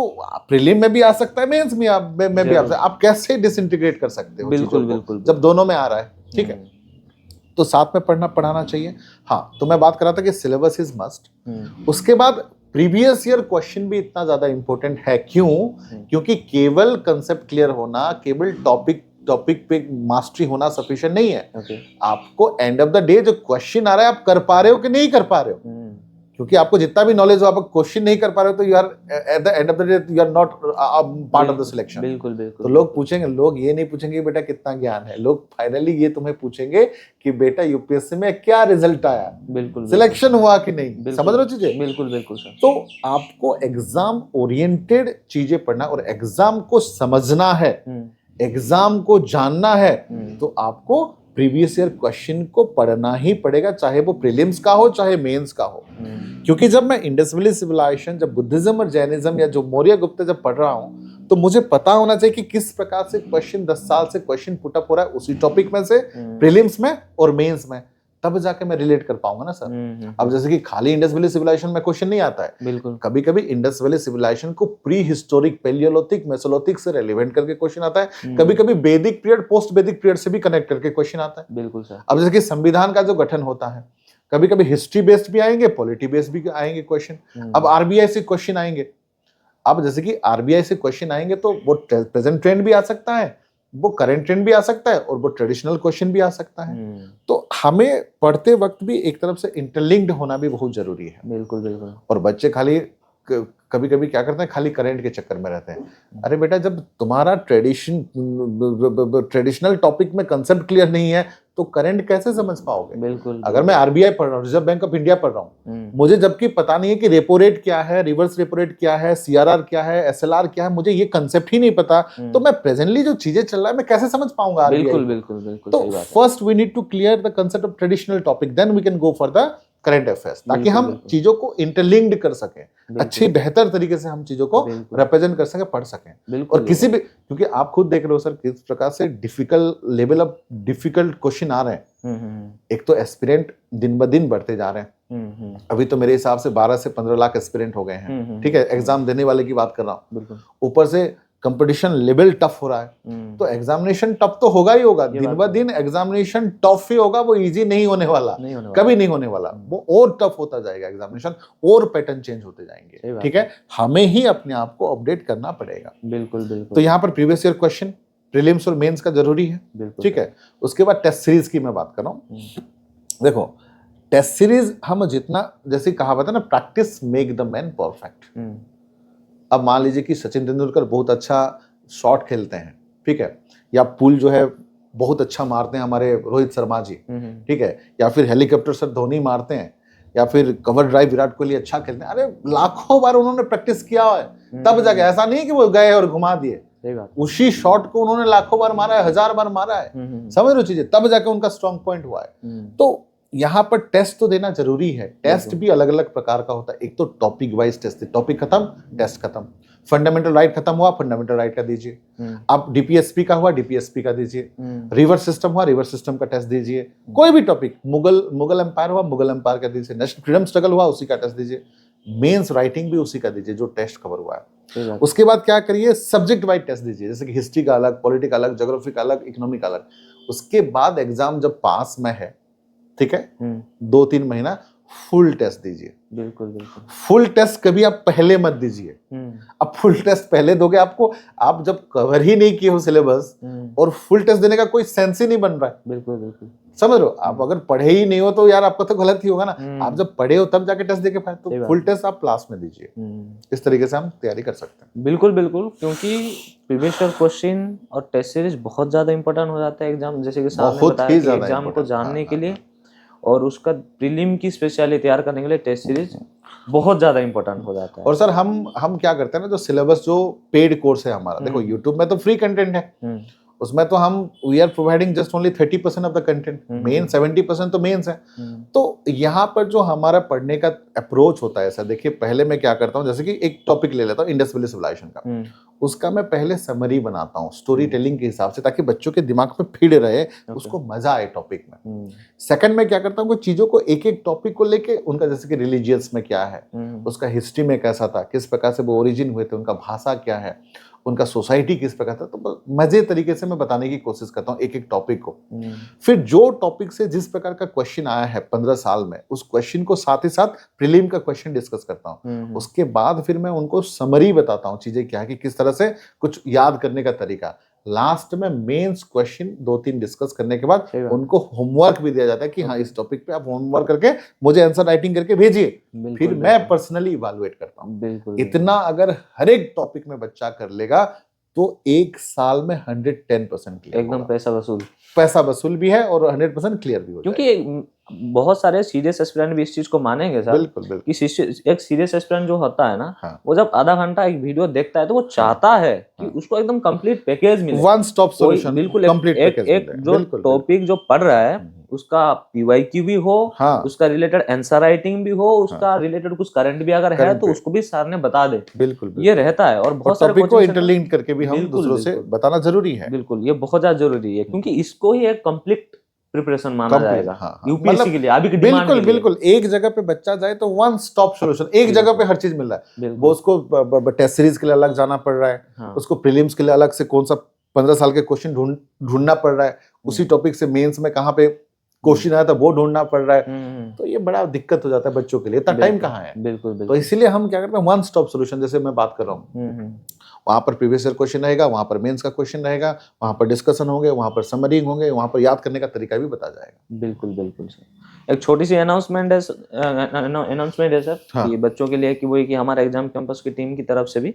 प्रीलिम में भी आ सकता है, मेंस में भी आ सकता है। आप कैसे डिसइंटीग्रेट कर सकते हो बिल्कुल जब दोनों में आ रहा है, ठीक है। तो साथ में पढ़ाना चाहिए। हाँ, तो मैं बात कर रहा था कि सिलेबस इज मस्ट। उसके बाद प्रीवियस ईयर क्वेश्चन भी इतना ज्यादा इंपॉर्टेंट है। क्यों? क्योंकि केवल कंसेप्ट क्लियर होना, केवल टॉपिक पे मास्टरी होना सफिशिएंट नहीं है। आपको एंड ऑफ द डे जो क्वेश्चन आ रहा है आप कर पा रहे हो कि नहीं कर पा रहे हो। क्योंकि आपको जितना भी नॉलेज हो, आप क्वेश्चन नहीं कर पा रहे हो तो you are at the end of the day you are not part of the selection. बिल्कुल। तो लोग पूछेंगे, लोग ये नहीं पूछेंगे बेटा कितना ज्ञान है, लोग फाइनली ये तुम्हें पूछेंगे कि बेटा यूपीएससी में क्या रिजल्ट आया, बिल्कुल सिलेक्शन हुआ कि नहीं। समझ रहे हो चीजें? बिल्कुल सर। तो आपको एग्जाम ओरिएंटेड चीजें पढ़ना और एग्जाम को समझना है, एग्जाम को जानना है, तो आपको प्रीवियस ईयर क्वेश्चन को पढ़ना ही पड़ेगा, चाहे वो प्रीलिम्स का हो चाहे मेंस का हो। क्योंकि जब मैं इंडस वैली सिविलाइजेशन, जब बुद्धिज्म और जैनिज्म या जो मौर्य गुप्त जब पढ़ रहा हूं, तो मुझे पता होना चाहिए कि किस प्रकार से क्वेश्चन 10 साल से क्वेश्चन पुटअप हो रहा है उसी टॉपिक में से, प्रीलिम्स में और मेंस में। तब जाके मैं रिलेट कर पाऊंगा ना सर। अब जैसे कि खाली इंडस वैली सिविलाइजेशन में क्वेश्चन नहीं आता है, बिल्कुल, कभी कभी इंडस वैली सिविलाइजेशन को प्री हिस्टोरिक, पेलियोलिथिक, मेसोलिथिक से रिलेवेंट करके क्वेश्चन आता है, कभी कभी वैदिक पीरियड, पोस्ट वैदिक पीरियड से भी कनेक्ट करके क्वेश्चन आता है। बिल्कुल सर। अब जैसे कि संविधान का जो गठन होता है, कभी कभी हिस्ट्री बेस्ड भी आएंगे, पॉलिटी बेस्ड भी आएंगे क्वेश्चन। अब आरबीआई से क्वेश्चन आएंगे, अब जैसे कि आरबीआई से क्वेश्चन आएंगे तो वो प्रेजेंट ट्रेंड भी आ सकता है, वो करंट ट्रेंड भी आ सकता है, और वो ट्रेडिशनल क्वेश्चन भी आ सकता है। तो हमें पढ़ते वक्त भी एक तरफ से इंटरलिंक्ड होना भी बहुत जरूरी है। बिल्कुल बिल्कुल। और बच्चे खाली कभी कभी क्या करते हैं, खाली करंट के चक्कर में रहते हैं। अरे बेटा, जब तुम्हारा ट्रेडिशनल टॉपिक में कंसेप्ट क्लियर नहीं है तो करंट कैसे समझ पाओगे? बिल्कुल। अगर मैं आरबीआई पढ़ रहा हूँ, रिजर्व बैंक ऑफ इंडिया पढ़ रहा हूँ, मुझे जबकि पता नहीं है कि रेपो रेट क्या है, रिवर्स रेपो रेट क्या है, सीआरआर क्या है, एसएलआर क्या है, मुझे ये कंसेप्ट ही नहीं पता, तो मैं प्रेजेंटली जो चीजें चल रहा है मैं कैसे समझ पाऊंगा? बिल्कुल बिल्कुल बिल्कुल। तो first we need to clear the concept of traditional topic, then we can go for the current affairs, ताकि हम चीजों को इंटरलिंक्ड कर सकें, अच्छी बेहतर तरीके से हम चीजों को रिप्रेजेंट कर सकें, पढ़ सकें। और किसी भी, क्योंकि आप खुद देख रहे हो सर किस प्रकार से difficult level of difficult question आ रहे हैं। एक तो एस्पिरेंट दिन ब दिन बढ़ते जा रहे हैं। अभी तो मेरे हिसाब से 12 से 15 लाख एस्पिरेंट हो गए हैं, ठीक है, एग्जाम देने वाले की बात कर रहा हूँ। ऊपर से कंपटीशन लेवल टफ हो रहा है, तो एग्जामिनेशन टफ तो होगा ही होगा, दिन ब दिन एग्जामिनेशन टफ ही होगा, वो इजी नहीं होने वाला, कभी नहीं होने वाला, वो और टफ होता जाएगा एग्जामिनेशन, और पैटर्न चेंज होते जाएंगे, ठीक है। हमें ही अपने आप को अपडेट करना पड़ेगा। बिल्कुल बिल्कुल। तो यहाँ पर प्रीवियस ईयर क्वेश्चन, प्रीलिम्स और मेंस का जरूरी है, ठीक है। उसके बाद टेस्ट सीरीज की मैं बात कर रहा हूँ। देखो, टेस्ट सीरीज हम जितना, जैसे कहावत है ना, practice make the man perfect. अब मान लीजिए कि सचिन तेंदुलकर बहुत अच्छा शॉट खेलते हैं, ठीक है, या पुल जो है बहुत अच्छा मारते हैं हमारे रोहित शर्मा जी, ठीक है, या फिर हेलीकॉप्टर सर धोनी मारते हैं, या फिर कवर ड्राइव विराट कोहली अच्छा खेलते हैं। अरे लाखों बार उन्होंने प्रैक्टिस किया है, तब जाके, ऐसा नहीं कि वो गए और घुमा दिए, उसी शॉट को उन्होंने लाखों बार मारा है, 1000 बार मारा है, समझ रहे हो चीजें, तब जाके उनका स्ट्रॉन्ग पॉइंट हुआ है। तो यहाँ पर टेस्ट तो देना जरूरी है। टेस्ट भी अलग अलग प्रकार का होता है। एक तो टॉपिक वाइज टेस्ट, टॉपिक खत्म, टेस्ट खत्म। फंडामेंटल राइट खत्म हुआ, फंडामेंटल राइट का दीजिए। अब डीपीएसपी का हुआ, डीपीएसपी का दीजिए। रिवर्स सिस्टम हुआ, रिवर्स सिस्टम का टेस्ट दीजिए। कोई भी टॉपिक, मुगल एम्पायर हुआ, मुगल एम्पायर का दीजिए। नेशनल फ्रीडम स्ट्रगल हुआ, उसी का टेस्ट दीजिए। मेंस राइटिंग भी उसी का दीजिए जो टेस्ट कवर हुआ है। उसके बाद क्या करिए, सब्जेक्ट वाइज टेस्ट दीजिए, जैसे कि हिस्ट्री का अलग, पॉलिटी का अलग, ज्योग्राफी का अलग, इकोनॉमी का अलग। उसके बाद एग्जाम जब पास में है, ठीक है, 2-3 महीना फुल टेस्ट दीजिए। बिल्कुल बिल्कुल। फुल टेस्ट कभी आप पहले मत दीजिए। अब फुल टेस्ट पहले दोगे, आपको, आप जब कवर ही नहीं किए हो सिलेबस, और फुल टेस्ट देने का कोई सेंस ही नहीं बन रहा है। बिल्कुल बिल्कुल, समझ रहे हो? आप अगर पढ़े ही नहीं हो तो यार आपका तो गलत ही होगा ना। आप जब पढ़े हो तब जाके टेस्ट देके पाए, तो फुल टेस्ट आप क्लास में दीजिए। इस तरीके से हम तैयारी कर सकते हैं। बिल्कुल बिल्कुल, क्योंकि प्रीवियस ईयर क्वेश्चन और टेस्ट सीरीज बहुत ज्यादा इंपॉर्टेंट हो जाता है एग्जाम, जैसे कि सामने बताया कि एग्जाम को जानने के लिए और उसका प्रीलिम की स्पेशली तैयार करने के लिए टेस्ट सीरीज बहुत ज्यादा इंपॉर्टेंट हो जाता है। और सर हम क्या करते हैं ना, जो सिलेबस, जो पेड कोर्स है हमारा, देखो यूट्यूब में तो फ्री कंटेंट है, उसमें तो हम we are providing just only 30% of the content, main 70% तो मेंस है। तो यहाँ पर जो हमारा पढ़ने का अप्रोच होता है, सर देखिए, पहले मैं क्या करता हूँ, जैसे कि एक टॉपिक ले लेता हूँ इंडस वैली सिविलाइजेशन का, उसका मैं पहले समरी बनाता हूँ स्टोरी टेलिंग के हिसाब से, ताकि बच्चों के दिमाग में फिट रहे, उसको मजा आए टॉपिक में। सेकंड में क्या करता हूँ, चीजों को एक एक टॉपिक को लेके, उनका जैसे कि रिलीजियस में क्या है, उसका हिस्ट्री में कैसा था, किस प्रकार से वो ओरिजिन हुए थे, उनका भाषा क्या है, उनका सोसाइटी किस प्रकार था, तो मजे तरीके से मैं बताने की कोशिश करता हूँ एक एक टॉपिक को। फिर जो टॉपिक से जिस प्रकार का क्वेश्चन आया है 15 साल में, उस क्वेश्चन को साथ ही साथ प्रीलिम का क्वेश्चन डिस्कस करता हूँ। उसके बाद फिर मैं उनको समरी बताता हूँ, चीजें क्या है, कि किस तरह से कुछ याद करने का तरीका। लास्ट में मेंस क्वेश्चन 2-3 डिस्कस करने के बाद उनको होमवर्क भी दिया जाता है कि हाँ, इस टॉपिक पे आप होमवर्क करके मुझे आंसर राइटिंग करके भेजिए, फिर मैं पर्सनली इवैल्यूएट करता हूँ। इतना अगर हर एक टॉपिक में बच्चा कर लेगा तो 1 साल में 110% क्लियर, एकदम पैसा वसूल भी है और 100% क्लियर भी हो, क्योंकि बहुत सारे सीरियस एस्पिरेंट भी इस चीज को मानेंगे सर। बिल्कुल बिल्कुल। कि एक सीरियस एस्पिरेंट जो होता है ना, हाँ, वो जब आधा घंटा एक वीडियो देखता है तो वो चाहता है कि उसको एकदम कंप्लीट पैकेज मिले, वन स्टॉप सॉल्यूशन, बिल्कुल एक जो टॉपिक जो पढ़ रहा है उसका पीवाईक्यू भी हो, हाँ, उसका रिलेटेड आंसर राइटिंग भी हो, उसका रिलेटेड कुछ करंट भी अगर है तो उसको भी सर ने बता दे। बिल्कुल, ये रहता है। और बहुत सारे टॉपिक को इंटरलिंक करके भी हम दूसरों से बताना जरूरी है। बिल्कुल, ये बहुत ज्यादा जरूरी है, क्योंकि इसको ही एक कंप्लीट प्रिपरेशन माना Complete, जाएगा हाँ, हाँ। यूपीएससी मतलब के लिए, अभी की डिमांड के बिल्कुल लिए। बिल्कुल, एक जगह पे बच्चा जाए तो वन स्टॉप सोल्यूशन, एक जगह पे हर चीज मिल रहा है। बिल्कुल। वो उसको टेस्ट सीरीज के लिए अलग जाना पड़ रहा है, हाँ। उसको प्रीलिम्स के लिए अलग से कौन सा 15 साल के क्वेश्चन ढूंढना पड़ रहा है, उसी टॉपिक से मेंस में कहाँ पे क्वेश्चन आया था वो ढूंढना पड़ रहा है। तो ये बड़ा दिक्कत हो जाता है बच्चों के लिए, इतना टाइम कहाँ है। बिल्कुल तो बिल्कुल। इसीलिए हम क्या करते हैं, वन स्टॉप सोल्यूशन, जैसे मैं बात कर रहा हूँ, वहां पर प्रीवियस ईयर क्वेश्चन रहेगा, वहां पर मेंस का क्वेश्चन रहेगा, वहां पर डिस्कशन होंगे, वहां पर समरिंग होंगे, वहां पर याद करने का तरीका भी बता जाएगा। बिल्कुल बिल्कुल सर। एक छोटी सी अनाउंसमेंट है सर हाँ। कि बच्चों के लिए, कि वही कि हमारे एग्जाम कैंपस की टीम की तरफ से भी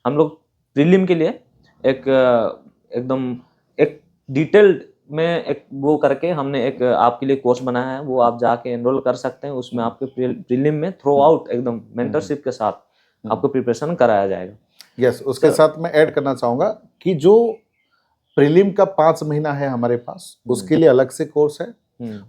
हम लोग प्रीलिम के लिए एक एकदम एक डिटेल्ड में एक वो करके हमने एक आपके लिए कोर्स बनाया है, वो आप जाके एनरोल कर सकते हैं। उसमें आपके प्रीलिम में थ्रू आउट एकदम मेंटरशिप के साथ आपको प्रिपरेशन कराया जाएगा। यस, उसके साथ मैं ऐड करना चाहूंगा कि जो प्रीलिम का 5 महीना है हमारे पास, उसके लिए अलग से कोर्स है।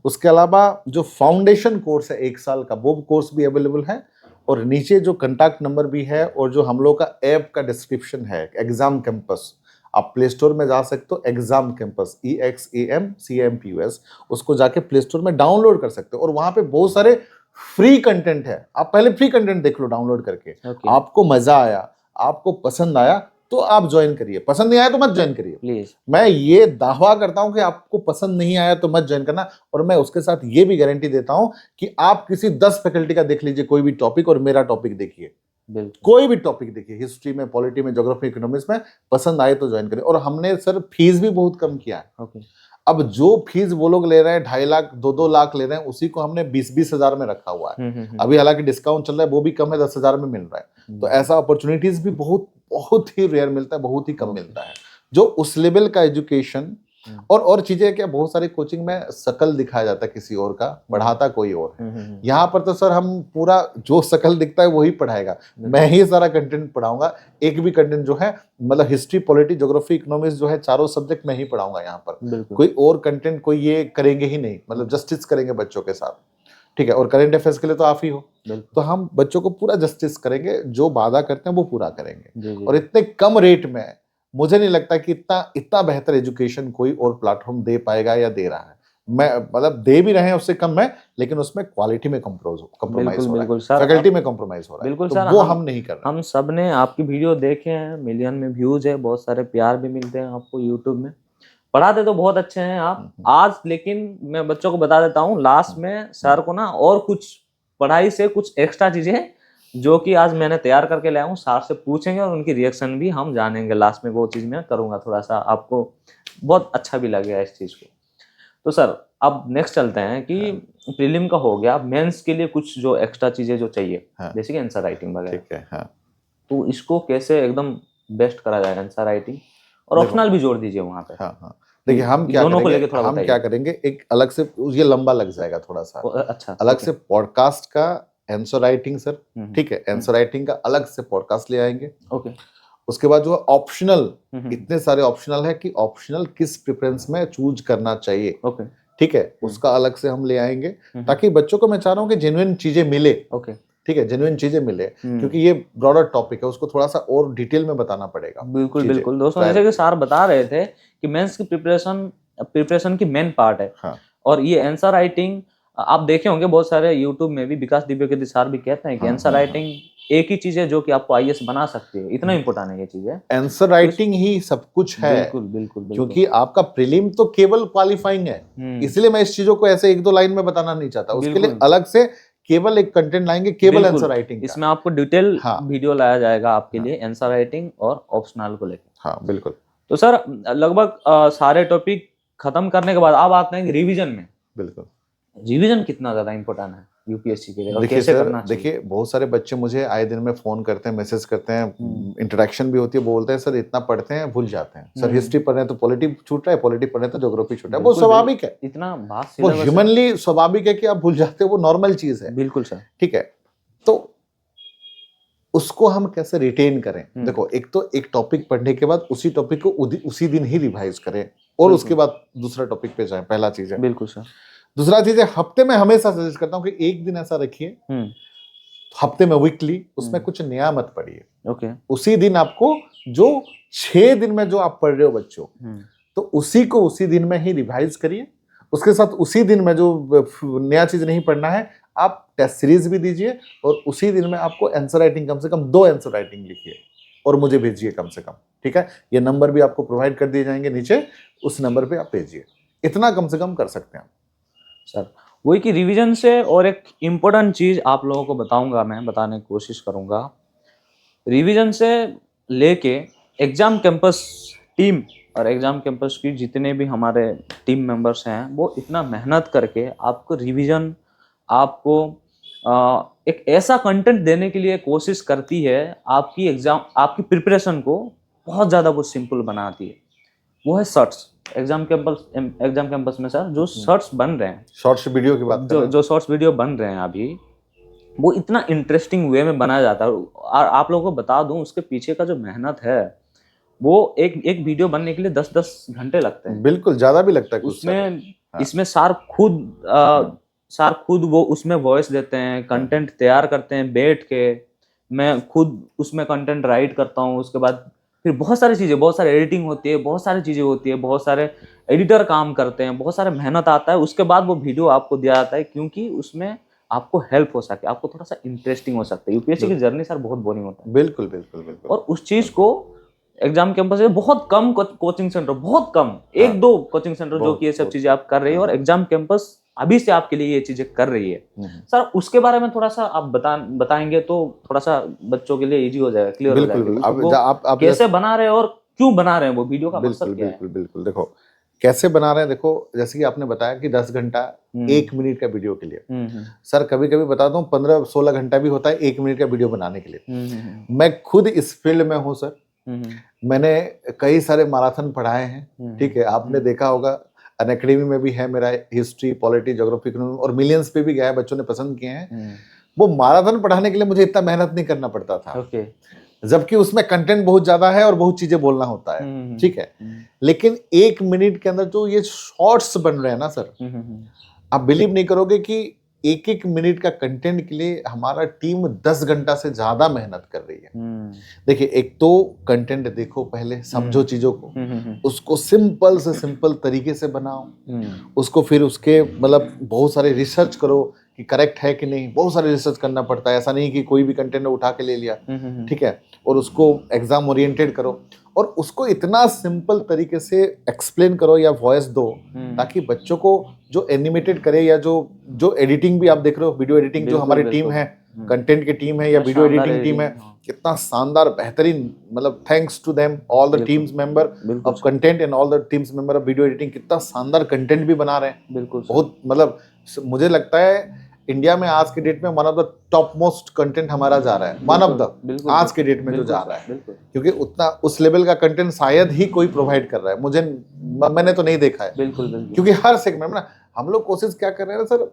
उसके अलावा जो फाउंडेशन कोर्स है 1 साल का, वो कोर्स भी अवेलेबल है। और नीचे जो कांटेक्ट नंबर भी है, और जो हम लोग का ऐप का डिस्क्रिप्शन है, एग्जाम कैंपस, आप प्ले स्टोर में जा सकते हो, एग्जाम कैंपस EXAMCAMPUS, उसको जाके प्ले स्टोर में डाउनलोड कर सकते हो। और वहां पे बहुत सारे फ्री कंटेंट है, आप पहले फ्री कंटेंट देख लो डाउनलोड करके। आपको मजा आया, आपको पसंद आया तो आप ज्वाइन करिए, पसंद नहीं आया तो मत ज्वाइन करिए प्लीज। मैं ये दावा करता हूं कि आपको पसंद नहीं आया तो मत ज्वाइन करना। और मैं उसके साथ ये भी गारंटी देता हूं कि आप किसी 10 फैकल्टी का देख लीजिए कोई भी टॉपिक, और मेरा टॉपिक देखिए, कोई भी टॉपिक देखिए, हिस्ट्री में, पॉलिटी में, ज्योग्राफी, इकोनॉमिक्स में, पसंद आए तो ज्वाइन करें। और हमने सर फीस भी बहुत कम किया है। अब जो फीस वो लोग ले रहे हैं 2.5 लाख 2-2 लाख ले रहे हैं, उसी को हमने 20-20 हजार में रखा हुआ है। अभी हालांकि डिस्काउंट चल रहा है, वो भी कम है, 10 हजार में मिल रहा है। तो ऐसा अपॉर्चुनिटीज भी बहुत ही रेयर मिलता है, बहुत ही कम मिलता है। जो उस लेवल का एजुकेशन और चीजें, क्या बहुत सारी कोचिंग में शकल दिखाया जाता है किसी और का, पढ़ाता कोई और है। यहाँ पर तो सर हम पूरा जो शकल दिखता है वही पढ़ाएगा, मैं ही सारा कंटेंट पढ़ाऊंगा। एक भी कंटेंट जो है, मतलब हिस्ट्री, पॉलिटी, ज्योग्राफी, इकोनॉमिक्स जो है, चारों सब्जेक्ट मैं ही पढ़ाऊंगा यहाँ पर। कोई और कंटेंट कोई ये करेंगे ही नहीं, मतलब जस्टिस करेंगे बच्चों के साथ, ठीक है। और करंट अफेयर्स के लिए तो आप ही हो, तो हम बच्चों को पूरा जस्टिस करेंगे, जो वादा करते हैं वो पूरा करेंगे। और इतने कम रेट में मुझे नहीं लगता कि इतना बेहतर एजुकेशन कोई और प्लेटफॉर्म दे पाएगा या दे रहा है। मैं मतलब दे भी रहे हैं उससे कम में, लेकिन उसमें क्वालिटी में कॉम्प्रोमाइज हो रहा है, फैकल्टी में कॉम्प्रोमाइज हो रहा है, तो वो हम नहीं कर रहे। हम सब ने आपकी वीडियो देखे हैं, मिलियन में व्यूज है, बहुत सारे प्यार भी मिलते हैं आपको यूट्यूब में, पढ़ाते तो बहुत अच्छे हैं आप आज। लेकिन मैं बच्चों को बता देता हूँ, लास्ट में सर को ना और कुछ पढ़ाई से कुछ एक्स्ट्रा चीजें जो कि आज मैंने तैयार करके लाया हूँ, सर से पूछेंगे और उनकी रिएक्शन भी हम जानेंगे लास्ट में। वो चीज मैं करूंगा, थोड़ा सा आपको बहुत अच्छा भी लगेगा इस चीज को। तो सर अब नेक्स्ट चलते हैं कि प्रीलिम का हो गया, मेंस के लिए कुछ जो एक्स्ट्रा चीजें जो चाहिए, जैसे कि आंसर राइटिंग वगैरह, ठीक है। तो इसको कैसे एकदम बेस्ट करा जाए, आंसर राइटिंग और ऑप्शनल भी जोड़ दीजिए वहां पे। देखिए हम क्या करेंगे, एक अलग से, ये लंबा लग जाएगा थोड़ा सा, अच्छा अलग से पॉडकास्ट का आंसर राइटिंग सर, ठीक है, आंसर राइटिंग का अलग से पॉडकास्ट ले आएंगे। ओके। उसके बाद जो ऑप्शनल, इतने सारे ऑप्शनल है कि ऑप्शनल किस प्रेफरेंस में चूज करना चाहिए, ओके, ठीक है, उसका अलग से हम ले आएंगे, ताकि बच्चों को मैं चाह रहा हूँ कि जेन्युइन चीजें मिले। ओके, ठीक है, जेन्युइन चीजें मिले, क्योंकि ये ब्रॉडर टॉपिक है, उसको थोड़ा सा और डिटेल में बताना पड़ेगा। बिल्कुल बिल्कुल दोस्तों, जैसे कि सर बता रहे थे कि मेंस की प्रिपरेशन की मेन पार्ट है। और ये आंसर राइटिंग आप देखे होंगे बहुत सारे यूट्यूब में भी, विकास दिव्यकीर्ति सर भी कहते हैं कि आंसर राइटिंग एक ही चीज है जो कि आपको आईएएस बना सकती है, इतना इंपॉर्टेंट है ये चीज है। आंसर राइटिंग ही सब कुछ है। बिल्कुल बिल्कुल, क्योंकि आपका प्रीलिम तो केवल क्वालिफाइंग है, इसलिए मैं इस चीजों को ऐसे 1-2 लाइन में बताना नहीं चाहता। उसके लिए अलग से केवल एक कंटेंट लाएंगे, केवल आंसर राइटिंग। इसमें आपको डिटेल वीडियो लाया जाएगा आपके लिए आंसर राइटिंग और ऑप्शनल को लेकर। हाँ बिल्कुल। तो सर लगभग सारे टॉपिक खत्म करने के बाद अब आते हैं रिवीजन में। बिल्कुल, रिवीजन कितना ज्यादा इंपॉर्टेंट है यूपीएससी के लिए और देखिए कैसे सर, करना चाहिए? देखिए बहुत सारे बच्चे मुझे आए दिन में फोन करते हैं, मैसेज करते हैं, इंटरेक्शन भी होती है, बोलते हैं सर इतना पढ़ते हैं भूल जाते हैं, सर हिस्ट्री पढ़ रहे हैं तो पॉलिटी छूट रहा है, पॉलिटी पढ़ रहे हैं तो ज्योग्राफी छूट रहा है। वो स्वाभाविक है, इतना वास्ट वो ह्यूमनली स्वाभाविक है कि आप भूल जाते हो, वो नॉर्मल चीज है। बिल्कुल सर, ठीक है। तो उसको हम कैसे रिटेन करें? देखो, एक तो एक टॉपिक पढ़ने के बाद उसी टॉपिक को उसी दिन ही रिवाइज करें और उसके बाद दूसरा टॉपिक पे जाएं, पहला चीज है। बिल्कुल सर। दूसरा चीज है, हफ्ते में हमेशा सजेस्ट करता हूं कि एक दिन ऐसा रखिए हफ्ते में, वीकली, उसमें कुछ नया मत पढ़िए। ओके। उसी दिन आपको जो 6 दिन में जो आप पढ़ रहे हो बच्चों, तो उसी को उसी दिन में ही रिवाइज करिए उसके साथ उसी दिन में जो नया चीज नहीं पढ़ना है, आप टेस्ट सीरीज भी दीजिए और उसी दिन में आपको आंसर राइटिंग कम से कम 2 आंसर राइटिंग लिखिए और मुझे भेजिए कम से कम, ठीक है। ये नंबर भी आपको प्रोवाइड कर दिए जाएंगे नीचे, उस नंबर पे आप भेजिए। इतना कम से कम कर सकते हैं सर। वही कि रिवीजन से, और एक इम्पोर्टेंट चीज आप लोगों को बताऊंगा, मैं बताने की कोशिश करूंगा। रिवीजन से लेके एग्जाम कैंपस टीम और एग्जाम कैंपस की जितने भी हमारे टीम मेंबर्स हैं, वो इतना मेहनत करके आपको रिवीजन, आपको एक ऐसा कंटेंट देने के लिए कोशिश करती है, आपकी एग्जाम, आपकी प्रिपरेशन को बहुत ज़्यादा वो सिंपल बनाती है। वो है शॉर्ट्स। एग्जाम कैंपस में सर जो शॉर्ट्स बन रहे हैं, शॉर्ट्स वीडियो की बात जो शॉर्ट्स वीडियो बन रहे हैं अभी, वो इतना इंटरेस्टिंग वे में बनाया जाता है। और आप लोगों को बता दूं, उसके पीछे का जो मेहनत है, वो एक वीडियो बनने के लिए 10-10 घंटे लगते हैं। बिल्कुल, ज्यादा भी लगता है उसमें इसमें सार खुद वो उसमें वॉइस देते हैं, कंटेंट तैयार करते हैं बैठ के। मैं खुद उसमें कंटेंट राइट करता हूँ। उसके बाद फिर बहुत सारी चीज़ें, बहुत सारी एडिटिंग होती है, बहुत सारी चीज़ें होती है, बहुत सारे एडिटर काम करते हैं, बहुत सारे मेहनत आता है। उसके बाद वो वीडियो आपको दिया जाता है, क्योंकि उसमें आपको हेल्प हो सके, आपको थोड़ा सा इंटरेस्टिंग हो सकता है। यूपीएससी की जर्नी सर बहुत बोरिंग होता है। बिल्कुल बिल्कुल बिल्कुल। और उस चीज़ को एग्जाम कैंपस में बहुत कम कोचिंग सेंटर, बहुत कम, 1-2 कोचिंग सेंटर जो कि ये सब चीजें आप कर रही है, और एग्जाम कैंपस अभी से आपके लिए ये चीजें कर रही है। सर उसके बारे में थोड़ा सा आप बताएंगे तो थोड़ा सा बच्चों के लिए इजी हो जाएगा, क्लियर हो जाएगा। आप कैसे बना रहे हैं और क्यों बना रहे हैं, वो वीडियो का मकसद क्या है? बिल्कुल बिल्कुल। देखो कैसे बना रहे हैं, देखो जैसे कि आपने बताया कि 10 घंटा 1 मिनट का वीडियो के लिए। सर कभी कभी बताता हूँ 15-16 घंटा भी होता है 1 मिनट का वीडियो बनाने के लिए। मैं खुद इस फील्ड में हूँ सर। मैंने कई सारे मैराथन पढ़ाए हैं, ठीक है। आपने देखा होगा अनअकैडमी में भी है मेरा, हिस्ट्री, पॉलिटी, ज्योग्राफी, इकोनॉमी, और मिलियंस पे भी गया है, बच्चों ने पसंद किए हैं। वो मैराथन पढ़ाने के लिए मुझे इतना मेहनत नहीं करना पड़ता था, जबकि उसमें कंटेंट बहुत ज्यादा है और बहुत चीजें बोलना होता है, ठीक है। लेकिन 1 मिनट के अंदर जो ये शॉर्ट्स बन रहे हैं ना सर, आप बिलीव नहीं करोगे कि 1-1 मिनट का कंटेंट के लिए हमारा टीम 10 घंटा से ज्यादा मेहनत कर रही है। देखिए, एक तो कंटेंट देखो, पहले समझो चीजों को, उसको सिंपल से सिंपल तरीके से बनाओ, उसको फिर उसके मतलब बहुत सारे रिसर्च करो कि करेक्ट है कि नहीं। बहुत सारे रिसर्च करना पड़ता है, ऐसा नहीं कि कोई भी कंटेंट उठा के ले लिया, ठीक है। और उसको एग्जाम ओरिएंटेड करो और उसको इतना सिंपल तरीके से एक्सप्लेन करो या वॉइस दो, ताकि बच्चों को जो एनिमेटेड करे या जो एडिटिंग भी आप देख रहे हो, वीडियो एडिटिंग जो हमारी टीम है, कंटेंट की टीम है या वीडियो एडिटिंग टीम है, कितना शानदार बेहतरीन, मतलब thanks to them all the teams member of content and all the teams member of video editing, कितना शानदार कंटेंट भी बना रहे हैं। बिल्कुल, बहुत मतलब मुझे लगता है इंडिया में आज के डेट में one of the top most content हमारा जा रहा है, वन ऑफ द आज के डेट में जो जा रहा है, क्योंकि उतना उस लेवल का कंटेंट शायद ही कोई प्रोवाइड कर रहा है। मैंने तो नहीं देखा है। बिल्कुल, क्योंकि हर सेगमेंट में ना हम लोग कोशिश क्या कर रहे हैं सर,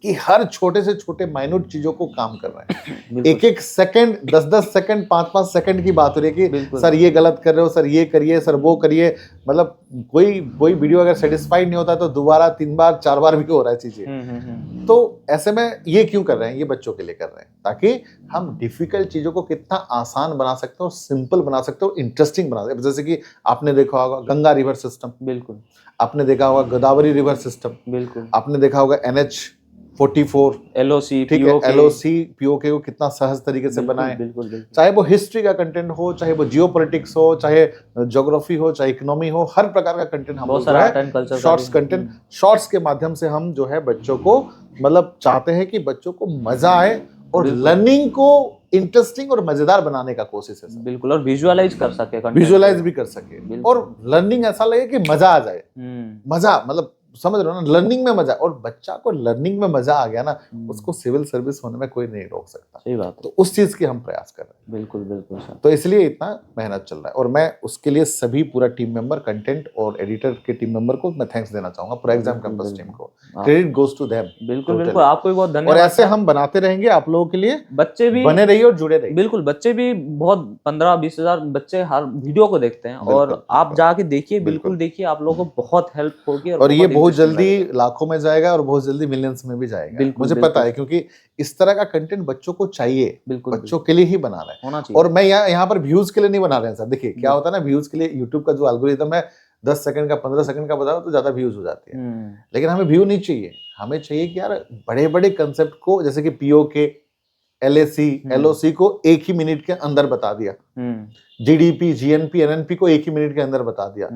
कि हर छोटे से छोटे माइन्यूट चीजों को काम कर रहे हैं। एक सेकंड, 10-10 सेकंड, 5-5 सेकंड की बात हो रही है कि सर ये गलत कर रहे हो, सर ये करिए, सर वो करिए। मतलब कोई वीडियो अगर सेटिस्फाइड नहीं होता तो दोबारा 3 बार 4 बार भी हो रहा है चीजें। तो ऐसे में ये क्यों कर रहे हैं, ये बच्चों के लिए कर रहे हैं, ताकि हम डिफिकल्ट चीजों को कितना आसान बना सकते हो, सिंपल बना सकते हो, इंटरेस्टिंग बना सकते हो। जैसे कि आपने देखा होगा गंगा रिवर सिस्टम, बिल्कुल। आपने देखा होगा गोदावरी रिवर सिस्टम, बिल्कुल। आपने देखा होगा NH44 LOC, ठीक है, LOC POK को कितना सहज तरीके से बनाए। चाहे वो हिस्ट्री का कंटेंट हो, चाहे वो जियोपॉलिटिक्स हो, चाहे ज्योग्राफी हो, चाहे इकोनॉमी हो, हर प्रकार का कंटेंट हम लोग शॉर्ट्स कंटेंट, शॉर्ट्स के माध्यम से हम जो है बच्चों को मतलब चाहते हैं कि बच्चों को मजा आए और लर्निंग को इंटरेस्टिंग और मजेदार बनाने का कोशिश है। बिल्कुल, और विजुअलाइज कर सके, विजुअलाइज भी कर सके, और लर्निंग ऐसा लगे कि मजा आ जाए। मजा मतलब समझ रहे हो ना, लर्निंग में मजा, और बच्चा को लर्निंग में मजा आ गया ना, उसको सिविल सर्विस होने में कोई नहीं रोक सकता। सही बात। तो उस चीज की हम प्रयास कर रहे हैं। बिल्कुल बिल्कुल सर। तो इसलिए इतना मेहनत चल रहा है, और मैं उसके लिए सभी पूरा टीम मेंबर, कंटेंट और एडिटर के टीम मेंबर को मैं थैंक्स देना चाहूंगा, पूरा एग्जाम कैंपस टीम को। Credit goes to them. बिल्कुल बिल्कुल, आपको भी बहुत धन्यवाद। और ऐसे हम बनाते रहेंगे आप लोगों के लिए, बच्चे भी बने रहिए और जुड़े रहिए। बिल्कुल, बच्चे भी बहुत 15-20 हजार बच्चे हर वीडियो को देखते हैं, और आप जाके देखिए, बिल्कुल देखिए, आप लोगों को बहुत हेल्प होगी। और ये बहुत जल्दी लाखों में जाएगा और बहुत जल्दी मिलियंस में भी जाएगा, मुझे पता है, क्योंकि इस तरह का कंटेंट बच्चों को चाहिए। बिल्कुल, बच्चों के लिए ही बना रहे हैं। और मैं यहाँ पर व्यूज के लिए नहीं बना रहे हैं सर। देखिए क्या होता है ना, व्यूज के लिए यूट्यूब का जो एल्गोरिथम है 10 सेकंड का 15 सेकंड का बताओ तो ज्यादा व्यूज हो जाती है। लेकिन हमें व्यू नहीं चाहिए, हमें चाहिए कि यार बड़े बड़े कंसेप्ट को, जैसे कि पीओके, एलएसी, एलओसी को एक ही मिनट के अंदर बता दिया, जीडीपी, जीएनपी, एनएनपी को एक ही मिनट के अंदर बता दिया,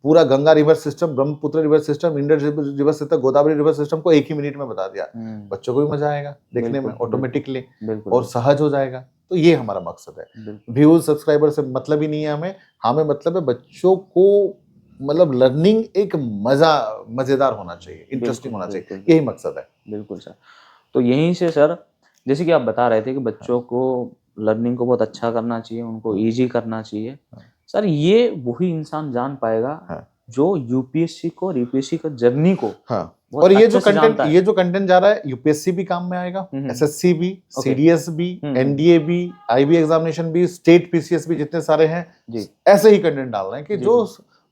पूरा Ganga river system, Brahmaputra river system, Indus river system, Godavari river system को एक ही मिनट में बता दिया। बच्चों को भी मजा आएगा देखने में ऑटोमेटिकली और सहज हो जाएगा। तो ये हमारा मकसद है। व्यूज सब्सक्राइबर से मतलब ही नहीं है हमें मतलब है बच्चों को मतलब लर्निंग एक मजेदार होना चाहिए, इंटरेस्टिंग होना चाहिए, यही मकसद है। बिल्कुल सर। तो यहीं से सर, जैसे कि आप बता रहे थे कि बच्चों को लर्निंग को बहुत अच्छा करना चाहिए, उनको इजी करना चाहिए। सर ये वही इंसान जान पाएगा जो यूपीएससी को और यूपीएससी का जर्नी को और ये जो कंटेंट जा रहा है यूपीएससी भी काम में आएगा, एसएससी भी, सीडीएस भी, एनडीए भी, आईबी एग्जामिनेशन भी, स्टेट पीसीएस भी, जितने सारे हैं ऐसे ही कंटेंट डाल रहे हैं कि जो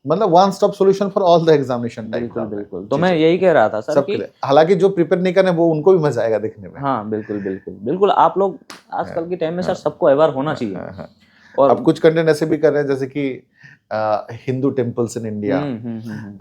मतलब one stop solution for all the examination type. बिल्कुल। तो मैं यही कह रहा था सर कि हालांकि जो प्रिपेयर नहीं करने वो उनको भी मजा आएगा देखने में। हाँ बिल्कुल। आप लोग आजकल के टाइम में सर सबको अवेयर होना चाहिए। और अब कुछ कंटेंट ऐसे भी कर रहे हैं जैसे कि Hindu temples in India,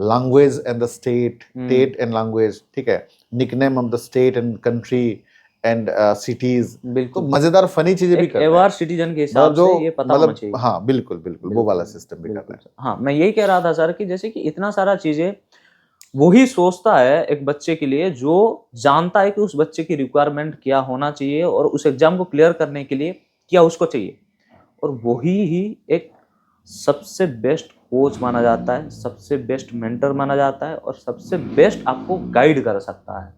language and the state and language, ठीक है, nickname of the state and country and cities. तो मजेदार फनी चीजें भी कर रहे हैं, अवेयर सिटीजन के हिसाब से ये पता होना चाहिए। हाँ बिल्कुल वो वाला सिस्टम भी कर रहे हैं। हाँ, मैं यही कह रहा था सर कि जैसे कि इतना सारा चीजें वही सोचता है एक बच्चे के लिए जो जानता है कि उस बच्चे की रिक्वायरमेंट क्या होना चाहिए और उस एग्जाम को क्लियर करने के लिए क्या उसको चाहिए, और वही ही एक सबसे बेस्ट कोच माना जाता है, सबसे बेस्ट मेंटर माना जाता है और सबसे बेस्ट आपको गाइड कर सकता है।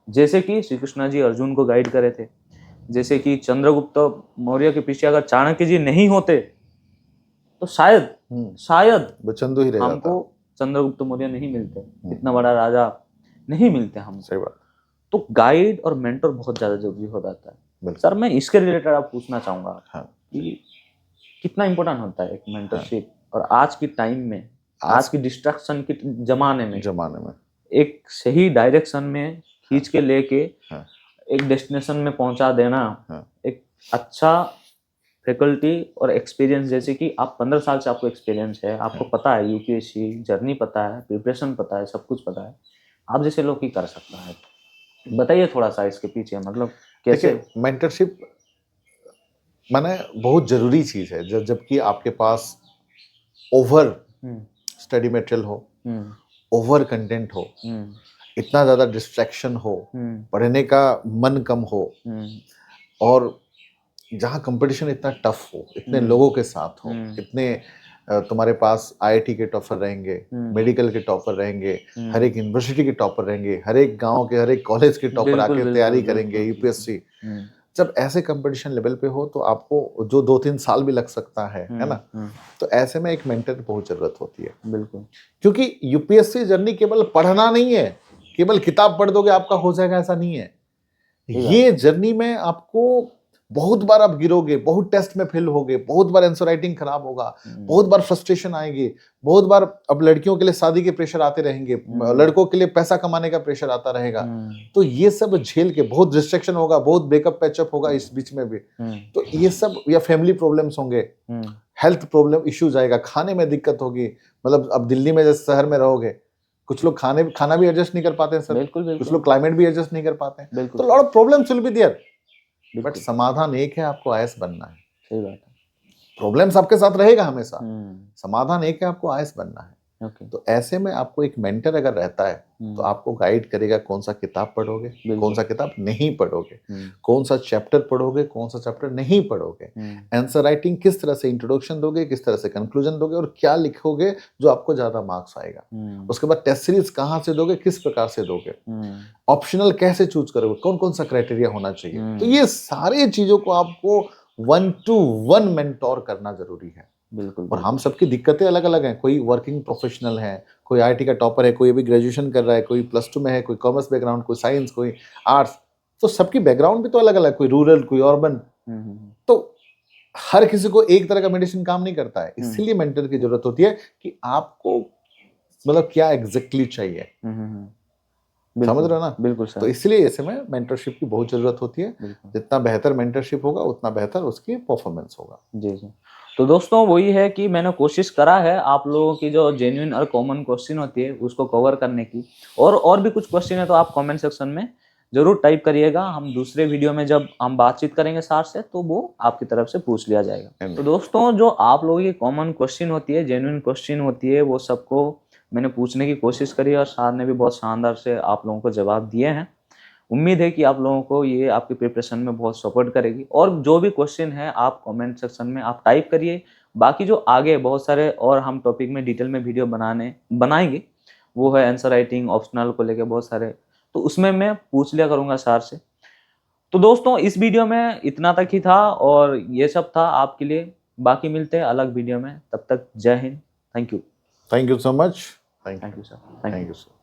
जैसे कि श्री कृष्ण जी अर्जुन को गाइड करे थे, जैसे कि चंद्रगुप्त मौर्य के पीछे अगर चाणक्य जी नहीं होते तो शायद चंदू ही हमको चंद्रगुप्त मौर्य नहीं मिलते, इतना बड़ा राजा नहीं मिलते हम। सही बात। तो गाइड और मेंटर बहुत ज्यादा जरूरी हो जाता है। सर मैं इसके रिलेटेड आप पूछना चाहूंगा कि कितना इंपॉर्टेंट होता है एक मेंटरशिप, और आज की टाइम में, आज की डिस्ट्रैक्शन के जमाने में एक सही डायरेक्शन में खींच के लेके एक डेस्टिनेशन में पहुंचा देना, एक अच्छा फैकल्टी और एक्सपीरियंस, जैसे कि आप 15 साल से आपको एक्सपीरियंस है, आपको पता है यूपीएससी जर्नी पता है, प्रिपरेशन पता है, सब कुछ पता है, आप जैसे लोग ही कर सकता है। बताइए थोड़ा सा इसके पीछे मतलब कैसे। मेंटरशिप माने बहुत जरूरी चीज है जबकि आपके पास ओवर स्टडी मटेरियल हो, ओवर कंटेंट हो, इतना ज्यादा डिस्ट्रैक्शन हो, पढ़ने का मन कम हो, और जहाँ कंपटीशन इतना टफ हो, इतने लोगों के साथ हो, इतने तुम्हारे पास आईआईटी के टॉपर रहेंगे, मेडिकल के टॉपर रहेंगे, हर एक यूनिवर्सिटी के टॉपर रहेंगे, हर एक गांव के हर एक कॉलेज के टॉपर आके तैयारी करेंगे यूपीएससी। जब ऐसे कंपटीशन लेवल पे हो तो आपको जो 2-3 साल भी लग सकता है ना, तो ऐसे में एक मेंटर की बहुत जरूरत होती है। बिल्कुल, क्योंकि यूपीएससी जर्नी केवल पढ़ना नहीं है, केवल किताब पढ़ दोगे आपका हो जाएगा ऐसा नहीं है। ये जर्नी में आपको बहुत बार आप गिरोगे, बहुत टेस्ट में फेल होगे, बहुत बार आंसर राइटिंग खराब होगा, बहुत बार फ्रस्ट्रेशन आएगी, बहुत बार अब लड़कियों के लिए शादी के प्रेशर आते रहेंगे, लड़कों के लिए पैसा कमाने का प्रेशर आता रहेगा। तो ये सब झेल के, बहुत डिस्ट्रैक्शन होगा, बहुत ब्रेकअप पैचअप होगा इस बीच में भी, तो ये सब, या फैमिली प्रॉब्लम्स होंगे, हेल्थ प्रॉब्लम इश्यूज आएगा, खाने में दिक्कत होगी। मतलब अब दिल्ली में जैसे शहर में रहोगे, कुछ लोग खाना भी एडजस्ट नहीं कर पाते हैं सर, कुछ लोग क्लाइमेट भी एडजस्ट नहीं कर पाते हैं, तो lot of problems will be there. But समाधान एक है, आपको आईएएस बनना है। सही बात है। प्रॉब्लम्स आपके साथ रहेगा हमेशा, समाधान एक है, आपको आईएएस बनना है। तो ऐसे में आपको एक मेंटर अगर रहता है तो आपको गाइड करेगा, कौन सा किताब पढ़ोगे, कौन सा किताब नहीं पढ़ोगे, कौन सा चैप्टर पढ़ोगे, कौन सा चैप्टर नहीं पढ़ोगे, आंसर राइटिंग किस तरह से इंट्रोडक्शन दोगे, किस तरह से कंक्लूजन दोगे, और क्या लिखोगे जो आपको ज्यादा मार्क्स आएगा। उसके बाद टेस्ट सीरीज कहाँ से दोगे, किस प्रकार से दोगे, ऑप्शनल कैसे चूज करोगे, कौन कौन सा क्राइटेरिया होना चाहिए। तो ये सारी चीजों को आपको 1-to-1 मेंटोर करना जरूरी है। बिल्कुल। और हम सबकी दिक्कतें अलग अलग हैं, कोई वर्किंग प्रोफेशनल है, कोई आईटी का टॉपर है, कोई अभी ग्रेजुएशन कर रहा है, कोई +2 में है, कोई कॉमर्स बैकग्राउंड, कोई साइंस, कोई आर्ट्स, तो सबकी बैकग्राउंड भी तो अलग अलग, कोई रूरल, कोई अर्बन। तो हर किसी को एक तरह का मेडिसिन काम नहीं करता है, इसीलिए मेंटर की जरूरत होती है कि आपको मतलब क्या एग्जैक्टली चाहिए। समझ रहे हो ना? बिल्कुल सर। तो इसलिए ऐसे में मेंटरशिप की बहुत जरूरत होती है। जितना बेहतर मेंटरशिप होगा उतना बेहतर उसकी परफॉर्मेंस होगा। जी जी। तो दोस्तों वही है कि मैंने कोशिश करा है आप लोगों की जो जेन्युइन और कॉमन क्वेश्चन होती है उसको कवर करने की, और भी कुछ क्वेश्चन है तो आप कमेंट सेक्शन में जरूर टाइप करिएगा। हम दूसरे वीडियो में जब हम बातचीत करेंगे सर से तो वो आपकी तरफ से पूछ लिया जाएगा। तो दोस्तों जो आप लोगों की कॉमन क्वेश्चन होती है, जेन्युइन क्वेश्चन होती है, वो सबको मैंने पूछने की कोशिश करी और सर ने भी बहुत शानदार से आप लोगों को जवाब दिए हैं। उम्मीद है कि आप लोगों को ये आपकी प्रिपरेशन में बहुत सपोर्ट करेगी। और जो भी क्वेश्चन है आप कमेंट सेक्शन में आप टाइप करिए। बाकी जो आगे बहुत सारे और हम टॉपिक में डिटेल में वीडियो बनाएंगे, वो है आंसर राइटिंग ऑप्शनल को लेके बहुत सारे, तो उसमें मैं पूछ लिया करूँगा सर से। तो दोस्तों इस वीडियो में इतना तक ही था और ये सब था आपके लिए। बाकी मिलते हैं अलग वीडियो में, तब तक जय Hind. Thank you. Thank you so much. Thank you sir. Thank you sir.